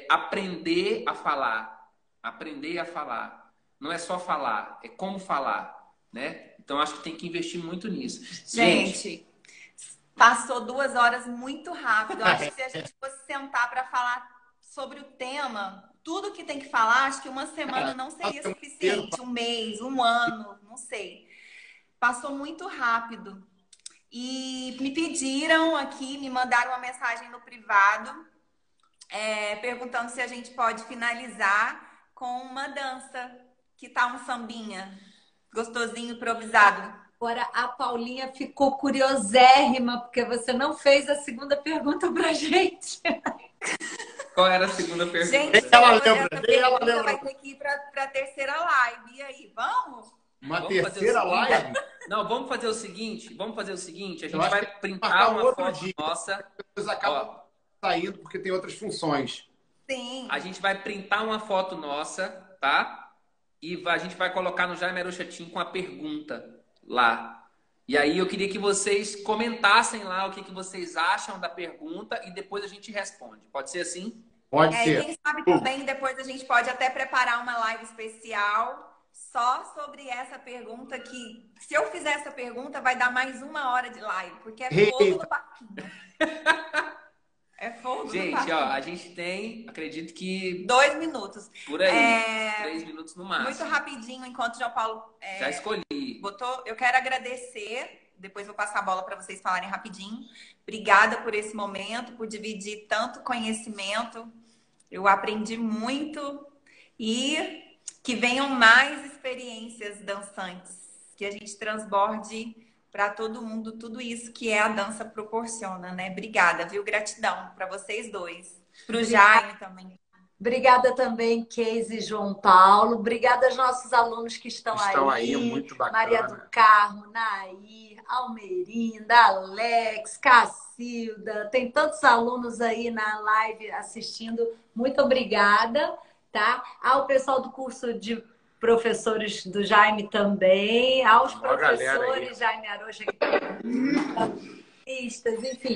aprender a falar. Aprender a falar. Não é só falar, é como falar, né? Então, acho que tem que investir muito nisso. Gente, passou 2 horas muito rápido. Acho que se a gente fosse sentar para falar sobre o tema, tudo que tem que falar, acho que uma semana não seria suficiente. Um mês, um ano, não sei. Passou muito rápido. E me pediram aqui, me mandaram uma mensagem no privado, perguntando se a gente pode finalizar com uma dança. Que tal um sambinha? Gostosinho, improvisado. Agora, a Paulinha ficou curiosérrima, porque você não fez a segunda pergunta pra gente. Qual era a segunda pergunta? Gente, ela pergunta vai ter que ir para a terceira live. E aí, vamos? Uma terceira live? Não, vamos fazer o seguinte. A gente vai printar uma foto nossa. Depois acaba saindo porque tem outras funções. Sim. A gente vai printar uma foto nossa, tá? E a gente vai colocar no Jaime Arocha Team com a pergunta lá. E aí eu queria que vocês comentassem lá o que vocês acham da pergunta e depois a gente responde. Pode ser assim? Pode ser. Quem sabe também depois a gente pode até preparar uma live especial só sobre essa pergunta que, se eu fizer essa pergunta, vai dar mais 1 hora de live, porque é fogo no parquinho. É fogo no Gente, parquinho. ó, a gente tem, acredito que 2 minutos. por aí, 3 minutos no máximo. Muito rapidinho, enquanto o João Paulo já escolhi. botou. Eu quero agradecer, depois vou passar a bola para vocês falarem rapidinho. Obrigada por esse momento, por dividir tanto conhecimento. Eu aprendi muito e que venham mais experiências dançantes, que a gente transborde para todo mundo tudo isso que a dança proporciona, né? Obrigada, viu? Gratidão para vocês dois. Para o Jaime também. Obrigada também, Keise e João Paulo. Obrigada aos nossos alunos que estão aí. Muito bacana. Maria do Carmo, Nair, Almerinda, Alex, Cacilda. Tem tantos alunos aí na live assistindo. Muito obrigada, tá? Ao pessoal do curso de professores do Jaime também, aos professores Jaime Arocha, enfim.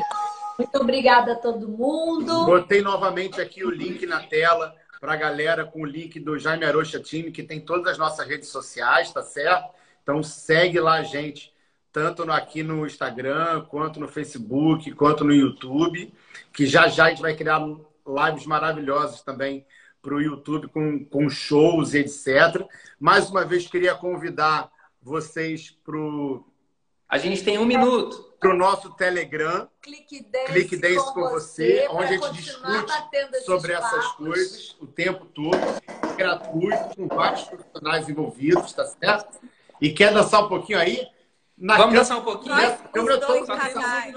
Muito obrigada a todo mundo. Botei novamente aqui o link na tela para a galera com o link do Jaime Arocha Team, que tem todas as nossas redes sociais, tá certo? Então segue lá a gente, tanto aqui no Instagram, quanto no Facebook, quanto no YouTube, que já a gente vai criar lives maravilhosas também para o YouTube com shows e etc. Mais uma vez, queria convidar vocês para o... A gente tem 1 minuto. Para o nosso Telegram, Clique Dance com você, onde a gente discute sobre essas coisas o tempo todo, gratuito, com vários profissionais envolvidos, tá certo? E quer dançar um pouquinho aí? Vamos dançar um pouquinho? Eu estou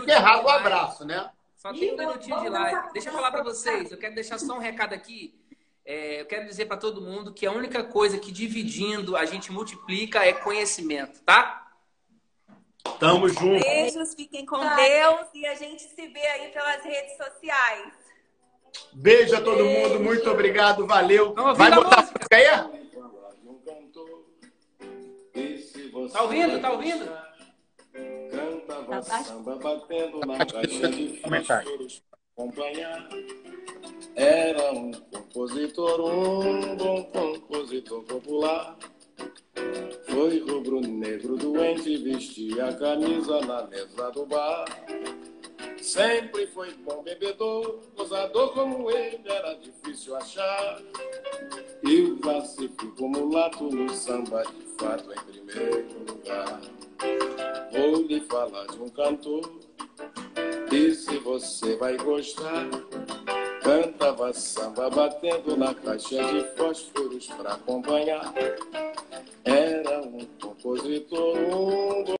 errado o abraço, né? Só tem 1 minutinho de live. Deixa eu falar para vocês, eu quero deixar só um recado aqui. Eu quero dizer para todo mundo que a única coisa que dividindo a gente multiplica é conhecimento, tá? Tamo junto. Beijos, fiquem com Deus e a gente se vê aí pelas redes sociais. Beijo a todo mundo, muito obrigado, valeu. Vai botar a música aí? Tá ouvindo? Tá ouvindo? Cantava samba batendo na caixinha de fósforos acompanhar. Era um bom compositor popular. Foi rubro-negro doente, vestia a camisa na mesa do bar. Sempre foi bom bebedor, gozador como ele era difícil achar. E o pacífico mulato no samba de fato em primeiro lugar. Vou lhe falar de um cantor E se você vai gostar, cantava samba batendo na caixa de fósforos pra acompanhar. Era um compositor, um